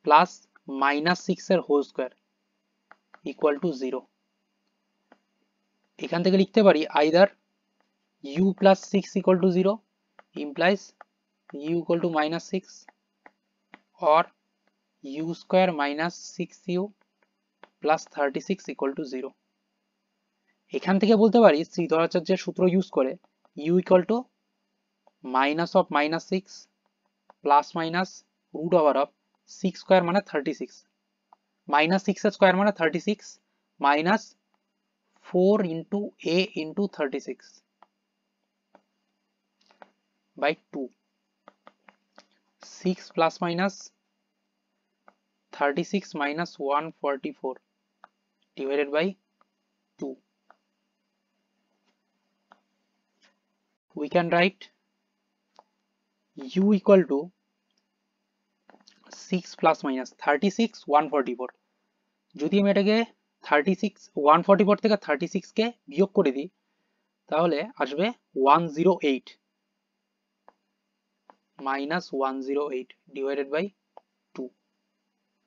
Speaker 1: plus -6 এর whole square equal to 0। এখান থেকে লিখতে পারি either u plus 6 equal to 0 implies u equal to -6 or u square minus 6u plus 36 equal to 0। এখান থেকে বলতে পারি শ্রীধরাচার্যের সূত্র ইউজ করে u equal to minus of -6 plus minus root over of 6 square মানে 36, -6 এর স্কোয়ার মানে 36 minus 4 into a into 36 by 2, 6 plus minus 36 minus 144 divided by 2. We can write u equal to 6 plus minus 36 144. যদি আমি এটাকে 36 144 থেকে 36 কে বিয়োগ করে দিই তাহলে আসবে 108 minus 108 divided by 2.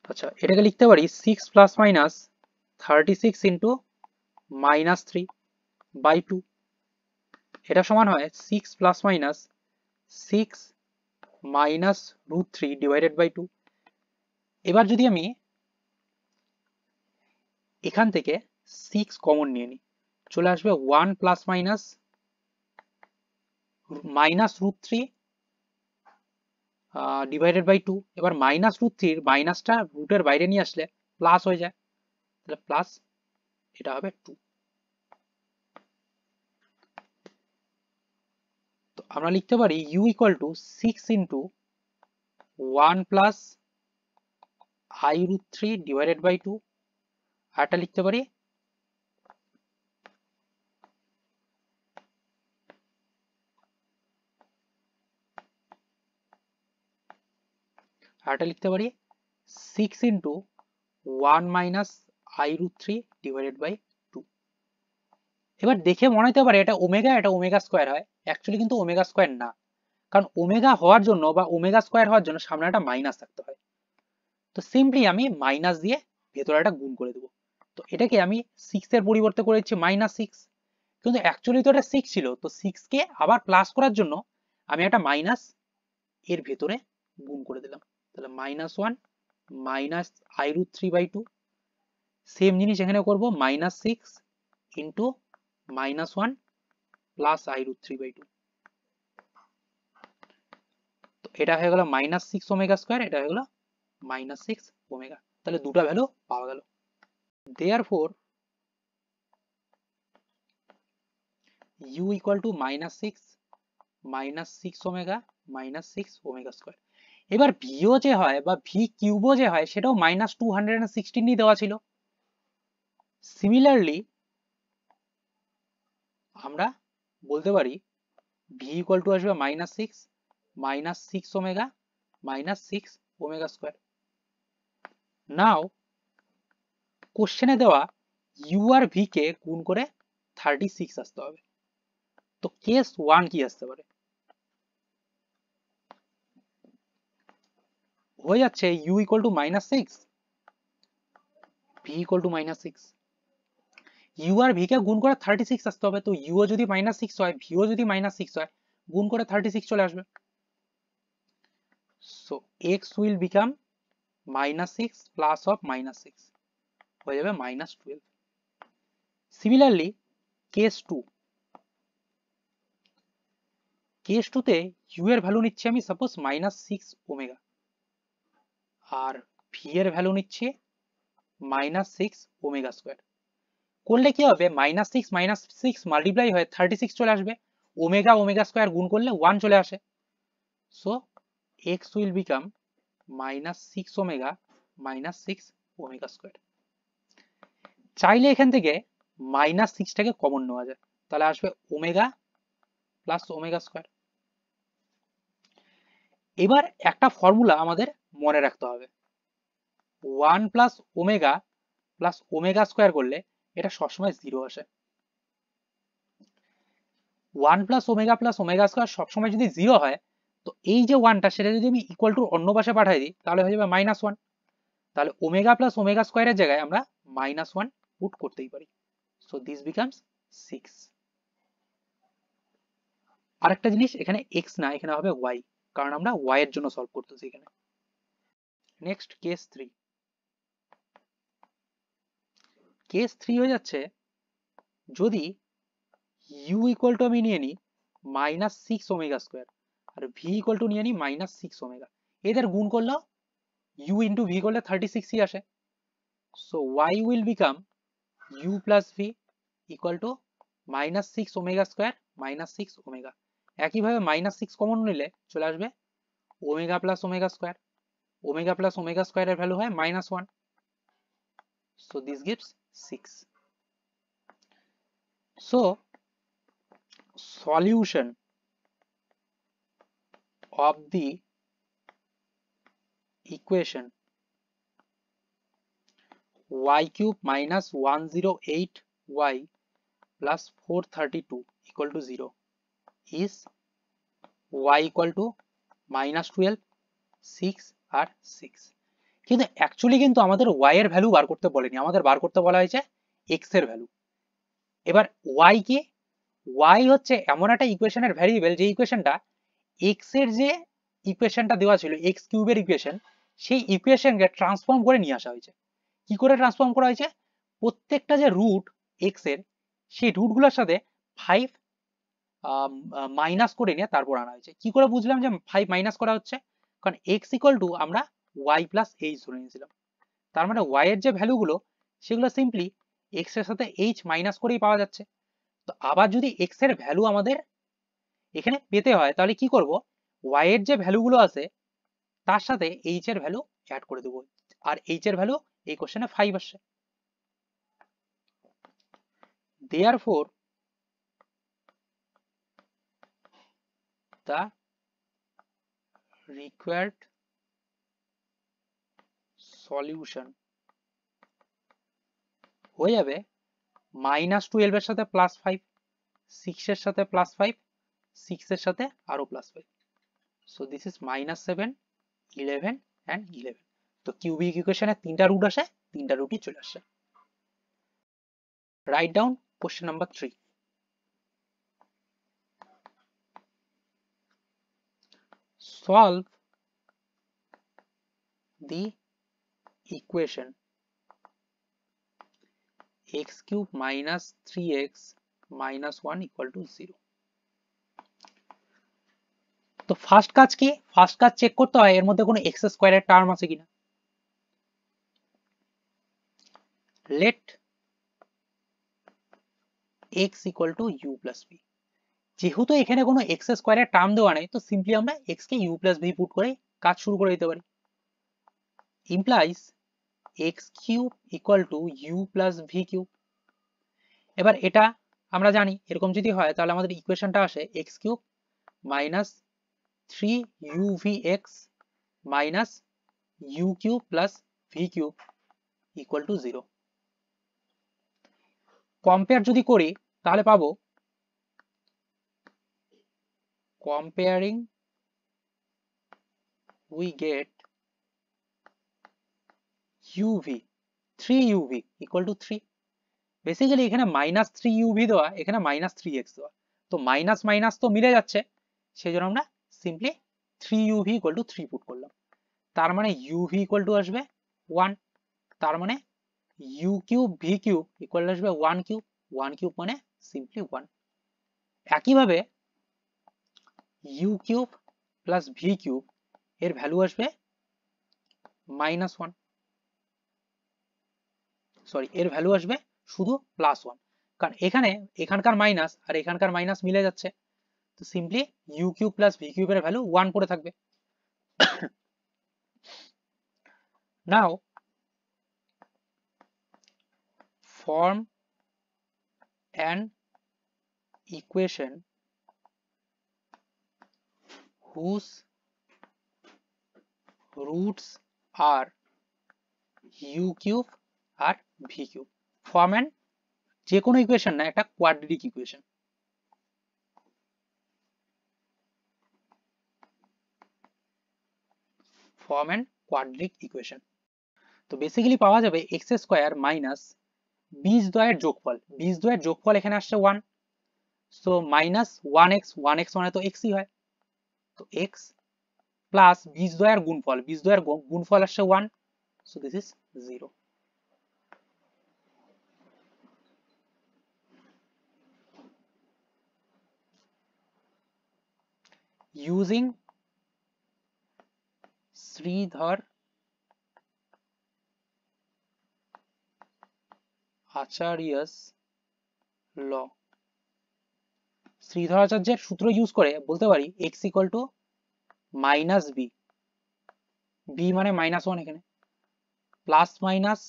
Speaker 1: আচ্ছা এটাকে লিখতে পারি 6 plus minus 36 into minus 3 by 2. এটা সমান হয় 6 plus minus 6 minus root 3 divided by 2. এবার যদি আমি এখান থেকে 6 কমন নিয়ে নিই চলে আসবে 1 plus minus minus root 3 divided by 2. এবার minus root 3 মাইনাসটা রুটের বাইরে নিয়ে আসলে প্লাস হয়ে যায় তাহলে প্লাস এটা হবে 2. তো আমরা লিখতে পারি u equal to 6 into 1 plus I root 3 divided by 2. আরটা লিখতে পারি আরটা লিখতে পারি 6 into 1 minus I root 3 divided by 2. এবার দেখে মনে হতে পারে এটা ওমেগা স্কয়ার হয়, অ্যাকচুয়ালি কিন্তু ওমেগা স্কয়ার না, কারণ ওমেগা হওয়ার জন্য বা ওমেগা স্কয়ার হওয়ার জন্য সামনে একটা মাইনাস থাকতে হয়। তো সিম্পলি আমি মাইনাস দিয়ে ভেতরে একটা গুণ করে দেবো। তো এটাকে আমি 6 এর পরিবর্তে করেছি -6, কিন্তু অ্যাকচুয়ালি তো এটা 6 ছিল, তো 6 কে আবার প্লাস করার জন্য আমি একটা মাইনাস এর ভেতরে গুণ করে দিলাম, তাহলে -1 minus I root 3/2. সেম জিনিস এখানে করব -6 into -1 plus I root 3/2. তো এটা হয়ে গেল -6 ওমেগা স্কয়ার, এটা হয়ে গেল -6 ওমেগা। তাহলে দুটো ভ্যালু পাওয়া গেল। Therefore u equal to -6 omega -6 omega square. এবার ভিও যে হয় বা ভি কিউবও যে হয় সেটাও -216 দেওয়া ছিল। সিমিলারলি আমরা বলতে পারি ভি ইকুয়াল টু আসবে -6 ওমেগা -6 ওমেগা স্কয়ার। নাও কোশ্চেনে দেওয়া ইউ আর ভি কে গুণ করে 36 আসতে হবে। তো কেস 1 কি আসতে পারে? হয়ে যাচ্ছে u equal to -6 v equal to -6। U আর ভি কে গুণ করে 36 আসতে হবে, তো ইউ ও যদি -6 হয় ভি ও যদি -6 হয় গুণ করে 36 চলে আসবে। So x will become -6 plus of -6 হয়ে যাবে -12। সিমিলারলি কেস 2, কেস 2 তে u এর ভ্যালু নিচ্ছি আমি সাপোজ -6 ওমেগা আর ভি এর ভ্যালু নিচ্ছি -6 ওমেগা স্কয়ার। করলে কি হবে, -6 -6 মাল্টিপ্লাই হয়ে 36 চলে আসবে, ওমেগা ওমেগা স্কয়ার গুণ করলে 1 চলে আসে। So x will become -6 omega -6 omega square. চাইলে এখান থেকে -6 টাকে কমন নেওয়া যায়, তাহলে আসবে ওমেগা প্লাস ওমেগা স্কয়ার। এবার একটা ফর্মুলা আমাদের মনে রাখতে হবে, 1 প্লাস ওমেগা স্কয়ার করলে এটা সবসময় 0 আসে। 1 প্লাস ওমেগা স্কয়ার সবসময় যদি 0 হয়, তো এই যে 1টা সেটা যদি আমি ইকুয়াল টু অন্য পাশে পাঠিয়ে দিই তাহলে হয়ে যাবে -1। তাহলে ওমেগা প্লাস ওমেগা স্কয়ারের জায়গায় আমরা -1 পুট করতেই পারি। So this becomes 6। আরেকটা জিনিস, এখানে x না, এখানে হবে y, কারণ আমরা y এর জন্য সলভ করতেছি এখানে। Next case 3। কেস 3 হয়ে যাচ্ছে যদি u ইকুয়াল টু আমি নিয়ে নিই -6 ওমেগা স্কয়ার আর v ইকুয়াল টু নিয়ে নিই -6 ওমেগা, এদের গুণ করলে u ইন্টু v করলে 36 ই আসে। So y will become u plus v equal to -6 omega square -6 omega. একইভাবে -6 কমন নিলে চলে আসবে omega plus omega square omega plus omega স্কোয়ারের ভ্যালু হয় -1, so this gives 6. So solution of the equation y cube minus 108y plus 432 equal to 0 is y equal to -12, 6 আর 6. কিন্তু actually কিন্তু আমাদের y এর ভ্যালু বার করতে বলেনি, আমাদের বার করতে বলা হয়েছে x এর ভ্যালু। এবার y কি? y হচ্ছে এমন একটা ইকুয়েশনের ভ্যারিয়েবল যে ইকুয়েশনটা x এর যে ইকুয়েশনটা দেওয়া ছিল x কিউবের ইকুয়েশন, সেই ইকুয়েশনকে ট্রান্সফর্ম করে নিয়ে আসা হয়েছে। কি করে ট্রান্সফর্ম করা হয়েছে? প্রত্যেকটা যে রুট x এর, সেই রুটগুলোর সাথে 5 মাইনাস করে নিয়ে তারপর আনা হয়েছে। কি করে বুঝলাম যে 5 মাইনাস করা হচ্ছে? কারণ x ইকুয়াল টু আমরা y প্লাস h ধরে নিয়েছিলাম, তার মানে y এর যে ভ্যালুগুলো সেগুলো সিম্পলি x এর সাথে h মাইনাস করেই পাওয়া যাচ্ছে। তো আবার যদি x এর ভ্যালু আমাদের এখানে পেতে হয় তাহলে কি করব, y এর যে ভ্যালুগুলো আছে তার সাথে h এর ভ্যালু অ্যাড করে দেবো, আর h এর ভ্যালু এই কোশ্চেনে 5 আসছে। Therefore the required solution হয়ে যাবে -12 এর সাথে +5, 6 এর সাথে +5, 6 এর সাথে আরো +5, so this is -7, 11 and 11. তো কিউবিক ইকুয়েশনে তিনটা রুট আসে, তিনটা রুটই চলে আসে। Write down question number 3. Solve the equation x cube minus 3x minus 1 equal to 0. তো ফার্স্ট কাজ কি? ফার্স্ট কাজ চেক করতে হয় এর মধ্যে কোনো x স্কয়ারের টার্ম আছে কিনা। let x equal to u plus v. যেহেতু এখানে কোনো x স্কয়ারের টার্ম দেওয়া নেই, তো সিম্পলি আমরা x কে u plus v পুট করে কাজ শুরু করে দিতে পারি। implies x cube equal to u plus v cube. এবার এটা আমরা জানি এরকম যদি হয় তাহলে আমাদের ইকুয়েশনটা আসে x cube minus 3uvx minus u cube plus v cube equal to 0। Compare যদি করি তাহলে পাবো comparing we get uv 3uv equal to 3. Basically এখানে -3uv দেওয়া, এখানে -3x দেওয়া, তো মাইনাস মাইনাস তো মিলে যাচ্ছে, সেই জন্য আমরা simply 3uv equal to 3 put করলাম। তার মানে uv equal to আসবে 1, তার মানে u cube v cube equal আসবে 1 কিউব, 1 কিউব মানে সিম্পলি 1। একইভাবে u cube plus v cube এর ভ্যালু আসবে -1, সরি এর ভ্যালু আসবে শুধু +1, কারণ এখানে এখানকার মাইনাস আর এখানকার মাইনাস মিলে যাচ্ছে, তো simply u cube plus v কিউবের ভ্যালু 1 পড়ে থাকবে। নাও form an equation whose roots are u cube R v cube. Form an যে কোনো ইকুয়েশন না, একটা quadratic equation. Form an quadratic equation. তো বেসিক্যালি পাওয়া যাবে x স্কয়ার মাইনাস বীজদ্বয়ের যোগফল, বীজদ্বয়ের যোগফল এখানে আসছে 1, সো মাইনাস 1x, 1x মানে তো x ই হয়, তো x প্লাস বীজদ্বয়ের গুণফল, বীজদ্বয়ের গুণফল আসছে 1, so this is 0। Using Sridhar Acharya's law, Sridhar আচার্যের সূত্র ইউজ করে বলতে পারি x equal to minus B B মানে -1 এখানে, plus minus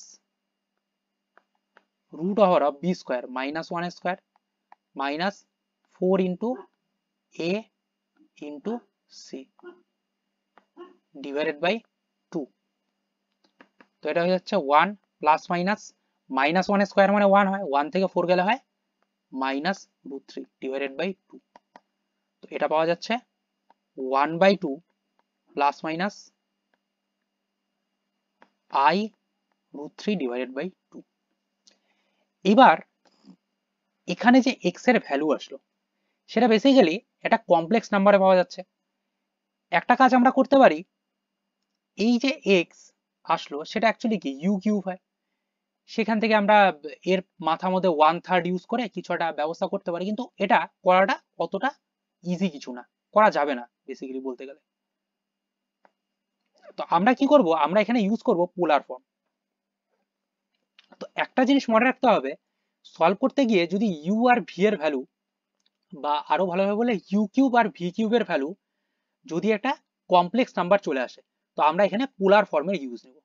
Speaker 1: root over of B square -1 square minus 4 into A into C divided by 2। তো এটা হয়ে যাচ্ছে 1 প্লাস মাইনাস -1 স্কোয়ার মানে 1 হয়, 1 থেকে 4 গেলে হয় -√3 ডিভাইডেড বাই 2। তো এটা পাওয়া যাচ্ছে 1/2 plus minus i√3 divided by 2। এবার এখানে যে x এর ভ্যালু আসলো সেটা বেসিক্যালি একটা কমপ্লেক্স নাম্বারে পাওয়া যাচ্ছে। একটা কাজ আমরা করতে পারি, এই যে x আসলো সেটা অ্যাকচুয়ালি কি ইউ কিউব হয়, সেখান থেকে আমরা এর মাথার মধ্যে 1/3 ইউজ করে কিছু একটা ব্যবস্থা করতে পারি, কিন্তু এটা করাটা অতটা ইজি কিছু না, করা যাবে না বেসিক্যালি বলতে গেলে। তো আমরা কি করব, আমরা এখানে ইউজ করব পোলার ফর্ম। তো একটা জিনিস মনে রাখতে হবে, সলভ করতে গিয়ে যদি ইউ আর ভি এর ভ্যালু, বা আরো ভালোভাবে বলে ইউ কিউব আর ভি কিউবের ভ্যালু যদি একটা কমপ্লেক্স নাম্বার চলে আসে, তো আমরা এখানে পোলার ফর্মের ইউজ নেব।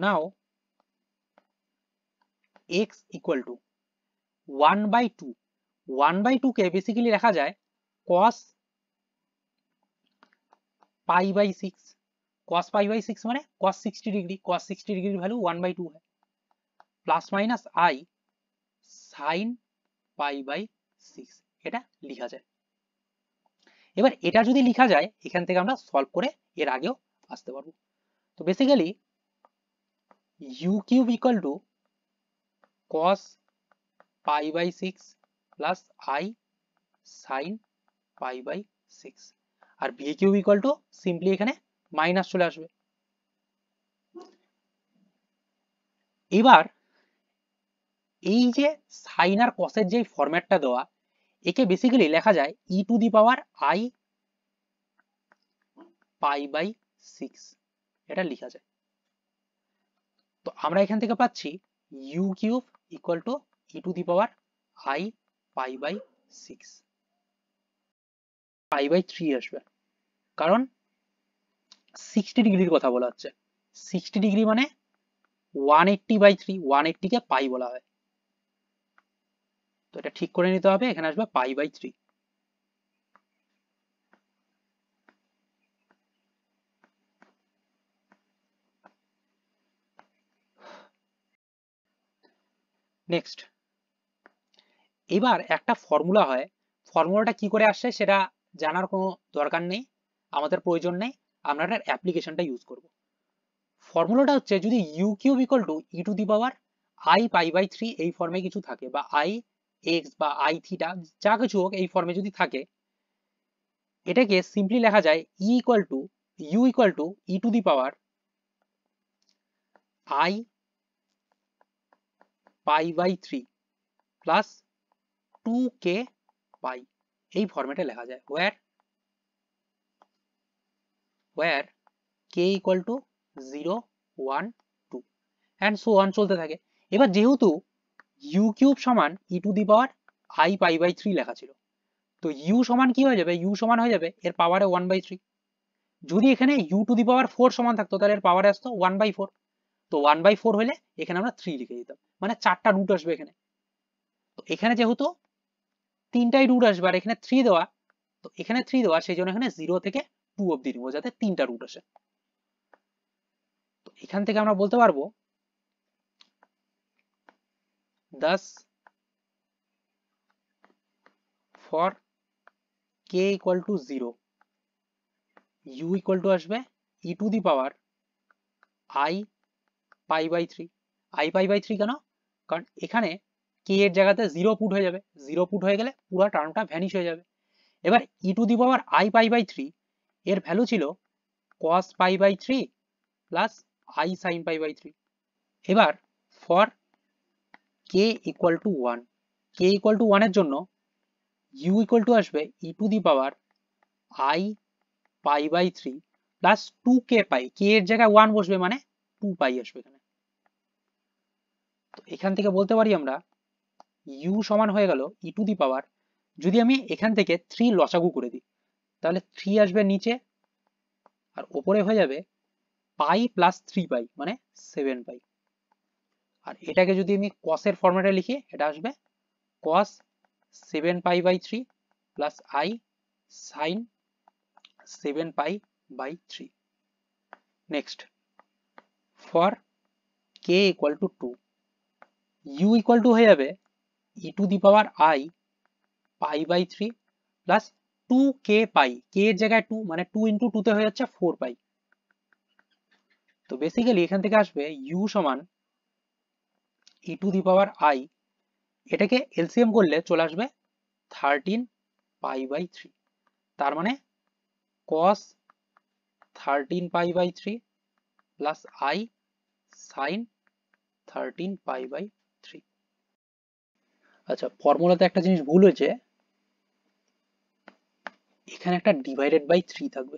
Speaker 1: নাও x ইকুয়াল টু 1/2, 1/2 কে বেসিক্যালি লেখা যায় cos π/6, cos π/6 মানে cos 60 ডিগ্রি, cos 60 ডিগ্রির ভ্যালু 1/2 হয়, প্লাস মাইনাস i sin π/6 এটা লেখা যায়। এবার এটা যদি লেখা যায়, এখান থেকে আমরা সলভ করে এর আগেও আসতে পারবো। তো basically U cube equal to cos π/6 plus i sin π/6, আর V cube equal to simply এখানে মাইনাস চলে আসবে। এবার এই যে সাইন আর কসের যে ফরম্যাটটা দেওয়া, একে বেসিক্যালি লেখা যায় ই টু দি পাওয়ার i π/6, এটা লেখা যায়। তো আমরা এখান থেকে পাচ্ছি u cube equal to E to the power i π/6, π/3 আসবে, কারণ 60 ডিগ্রির কথা বলা হচ্ছে। 60 ডিগ্রি মানে 180/3, 180 কে পাই বলা হয়। তো এটা ঠিক করে নিতে হবে, এখানে আসবে π/3। নেক্সট, এবার একটা ফর্মুলা হয়, ফর্মুলাটা কি করে আসছে সেটা জানার কোনো দরকার নেই, আমাদের প্রয়োজন নেই, আমরা এটার অ্যাপ্লিকেশনটা ইউজ করব। ফর্মুলাটা হচ্ছে যদি u cube equal to E to the power i π/3 এই ফর্মে কিছু থাকে, বা i x বা i থিটা যা কিছু হোক এই ফর্মে যদি থাকে, এটাকে সিম্পলি লেখা যায় E equal to U equal to E to the power i π/3 plus 2k pi, এই ফরম্যাটে লেখা যায়, where k equal to 0 1 2 and so on চলতে থাকে। এবার যেহেতু u কিউব সমান e to the power i π/3 লেখা ছিল, তো u সমান কি হয়ে যাবে, u সমান হয়ে যাবে এর পাওয়ারে 1/3। যদি এখানে u টু দি পাওয়ার 4 সমান থাকতো তাহলে এর পাওয়ারে আসতো 1/4। তো 1/4 হলে এখানে আমরা 3 লিখে দিতাম, মানে 4টা রুট আসবে এখানে। তো এখানে যেহেতু 3টাই রুট আসবে আর এখানে 3 দেওয়া, তো এখানে 3 দেওয়া সেই জন্য এখানে 0 থেকে 2 অবধি নিব যাতে 3টা রুট আসে। তো এখান থেকে আমরা বলতে পারবো thus for k equal to 0 u equal to আসবে e to the power i π/3। i π/3 কেন, কারণ এখানে k এর জায়গাতে 0 পুট হয়ে যাবে, 0 পুট হয়ে গেলে পুরো টার্মটা ভ্যানিশ হয়ে যাবে। এবার e to the power i π/3 এর ভ্যালু ছিল cos π/3 প্লাস i sin π/3। এবার for k equal to 1, k equal to 1 এর জন্য u ইকুয়াল টু আসবে e to the power i π/3 plus 2k pi, k এর জায়গায় 1 বসবে মানে 2 পাই আসবে এখানে। তো এখান থেকে বলতে পারি আমরা u সমান হয়ে গেল e টু দি পাওয়ার, যদি আমি এখান থেকে 3 লসাগু করে দিই তাহলে 3 আসবে নিচে আর উপরে হয়ে যাবে পাই প্লাস 3 পাই মানে 7 পাই। আর এটাকে যদি আমি কসের ফরম্যাটে লিখি এটা আসবে cos 7 pi by 3 plus i sin 7 pi by 3। Next for k equal to 2 u equal to হয়ে যাবে e to the power i pi by 3 plus 2k pi, k এর জায়গায় 2 মানে 2 ইন্টু 2 তে হয়ে যাচ্ছে 4 পাই। তো বেসিক্যালি এখান থেকে আসবে u সমান e to the power i, এটাকে এলসিএম করলে চলে আসবে 13 পাই বাই 3। তার মানে cos 13 pi by 3 plus i sin 13 pi by 3। আচ্ছা, ফর্মুলাতে একটা জিনিস ভুল হয়েছে, এখানে একটা ডিভাইডেড বাই 3 থাকবে।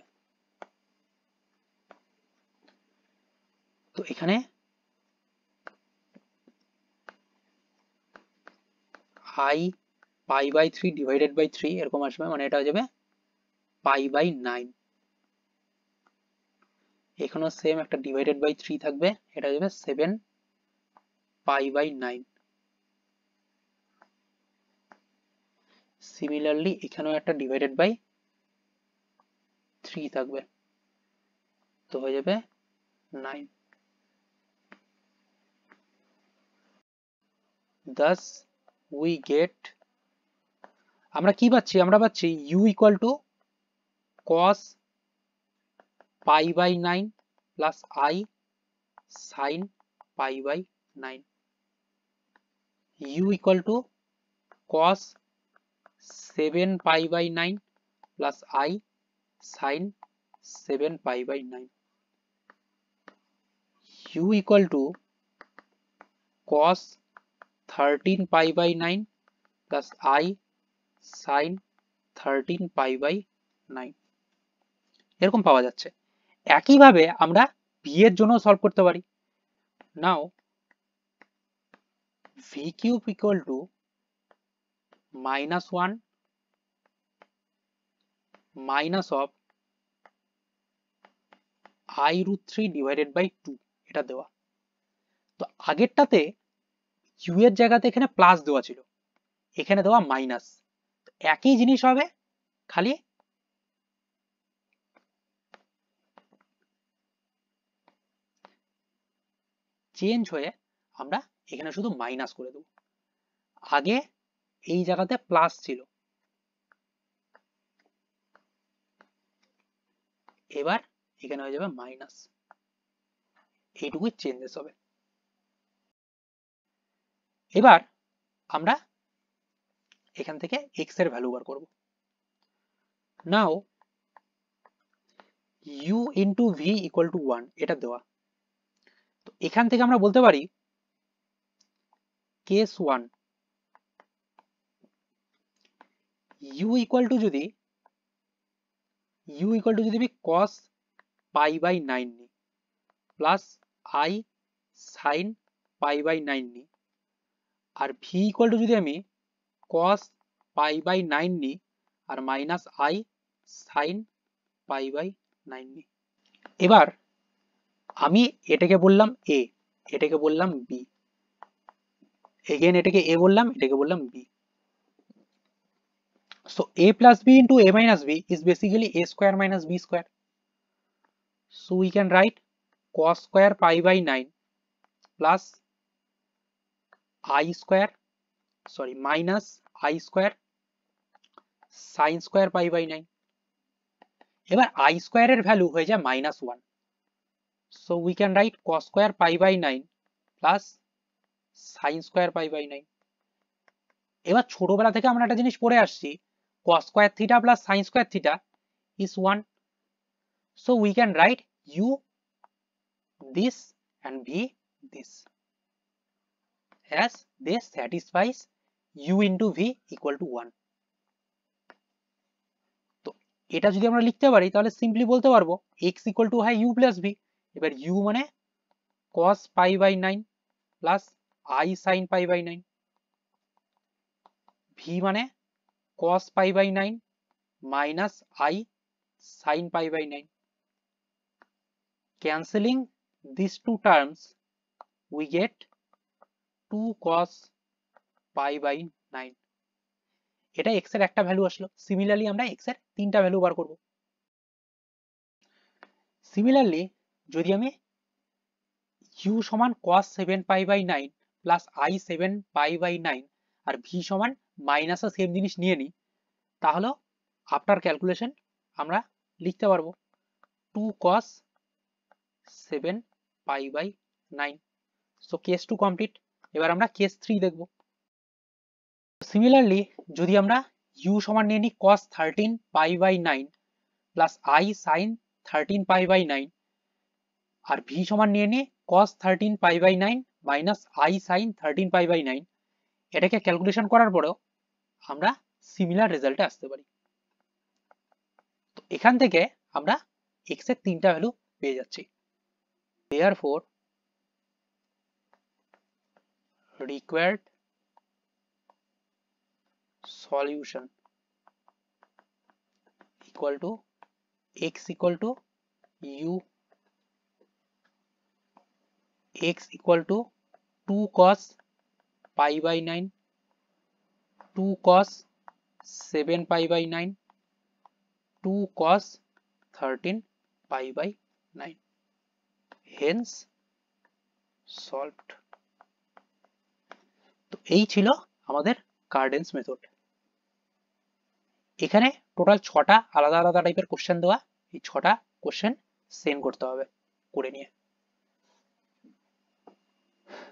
Speaker 1: তো এখানে i pi by 3 divided by 3 এরকম আসবে, মানে এটা হয়ে যাবে পাই বাই 9। এখানেও সেম একটা ডিভাইডেড বাই 3 থাকবে, এটা হয়ে যাবে 7 পাই বাই 9। সিমিলারলি এখানেও একটা ডিভাইডেড বাই 3 থাকবে, তো হয়ে যাবে 9। Thus we get, আমরা কি পাচ্ছি, আমরা পাচ্ছি u equal to cos pi by 9 plus i sin pi by 9, u equal to cos 7 pi by 9 plus i sin 7 pi by 9, u equal to cos 13 pi by 9 plus i sin 13 pi by 9 এরকম পাওয়া যাচ্ছে। একইভাবে আমরা v এর জন্য solve করতে পারি। Now v cube equal to -1 minus of i root 3 divided by 2 এটা দেওয়া। তো আগেরটাতে u এর জায়গাতে এখানে প্লাস দেওয়া ছিল, এখানে দেওয়া মাইনাস, একই জিনিস হবে, খালি চেঞ্জ হয়ে আমরা এখানে শুধু মাইনাস করে দেব। আগে এই জায়গাতে প্লাস ছিল, এবার এখানে হয়ে যাবে মাইনাস, এইটুকুই চেঞ্জেস হবে। এবার আমরা এখান থেকে x এর ভ্যালু বার করব। নাও u into v equal to 1 এটা দেওয়া। তো এখান থেকে আমরা বলতে পারি কেস 1 u ইকুয়াল টু যদি আমি cos পাই বাই 9 নিই plus i sin pi by 9 নিই, আর v ইকুয়াল টু যদি আমি cos পাই বাই 9 নিই আর minus i sin pi by 9 নিই। এবার আমি এটাকে বললাম a, এটাকে বললাম b, এগেন এটাকে a বললাম, এটাকে বললাম b। So a plus b into a minus b is basically a square minus b square. So we can write cos square pi by 9 plus minus I square sin square pi by 9. এবার I square এর value হয়ে যায় -1. So we can write cos square pi by 9 plus sin square pi by 9. এবার ছোটবেলা থেকে আমরা একটা জিনিস পড়ে আসছি, cos square theta plus sin square theta is 1. So we can write u this and v this as this satisfies u into v equal to 1. তো এটা যদি আমরা লিখতে পারি তাহলে সিম্পলি বলতে পারবো x equal to হয় u plus v। এবার u মানে cos pi by 9 plus I sin pi by 9, v মানে cos pi by 9 minus I sin pi by 9. Cancelling these two terms, we get 2 cos pi by 9. এটা x এর একটা value আসলো। Similarly আমরা x এর তিনটা value বার করব। Similarly যদি আমি u সমান cos 7 pi by 9 plus i 7 pi by 9 আর v সমান মাইনাসও সেম জিনিস নিয়ে নিই, তাহলে আফটার ক্যালকুলেশন আমরা লিখতে পারবো 2 cos 7 pi by 9. So case 2 complete. এবার আমরা কেস 3 দেখব। সিমিলারলি যদি আমরা u সমান নিয়ে নিই cos 13 pi by 9 plus i sin 13 pi by 9 আর v সমান নিয়ে নিই cos 13 pi by 9 minus i sin 13 pi by 9, এটাকে ক্যালকুলেশন করার পরেও আমরা সিমিলার রেজাল্টে আসতে পারি। তো এখান থেকে আমরা x এর তিনটা ভ্যালু পেয়ে যাচ্ছি। Therefore required solution equal to x equal to u, x equal to 2 cos pi by 9, 2 cos 7 pi by 9, 2 cos 13 pi by 9. Hence solved. তো এই ছিল আমাদের কার্ডেন্স মেথড। এখানে টোটাল 6টা আলাদা আলাদা টাইপের কোশ্চেন দেওয়া, এই 6টা কোশ্চেন সেন্ড করতে হবে করে নিয়ে।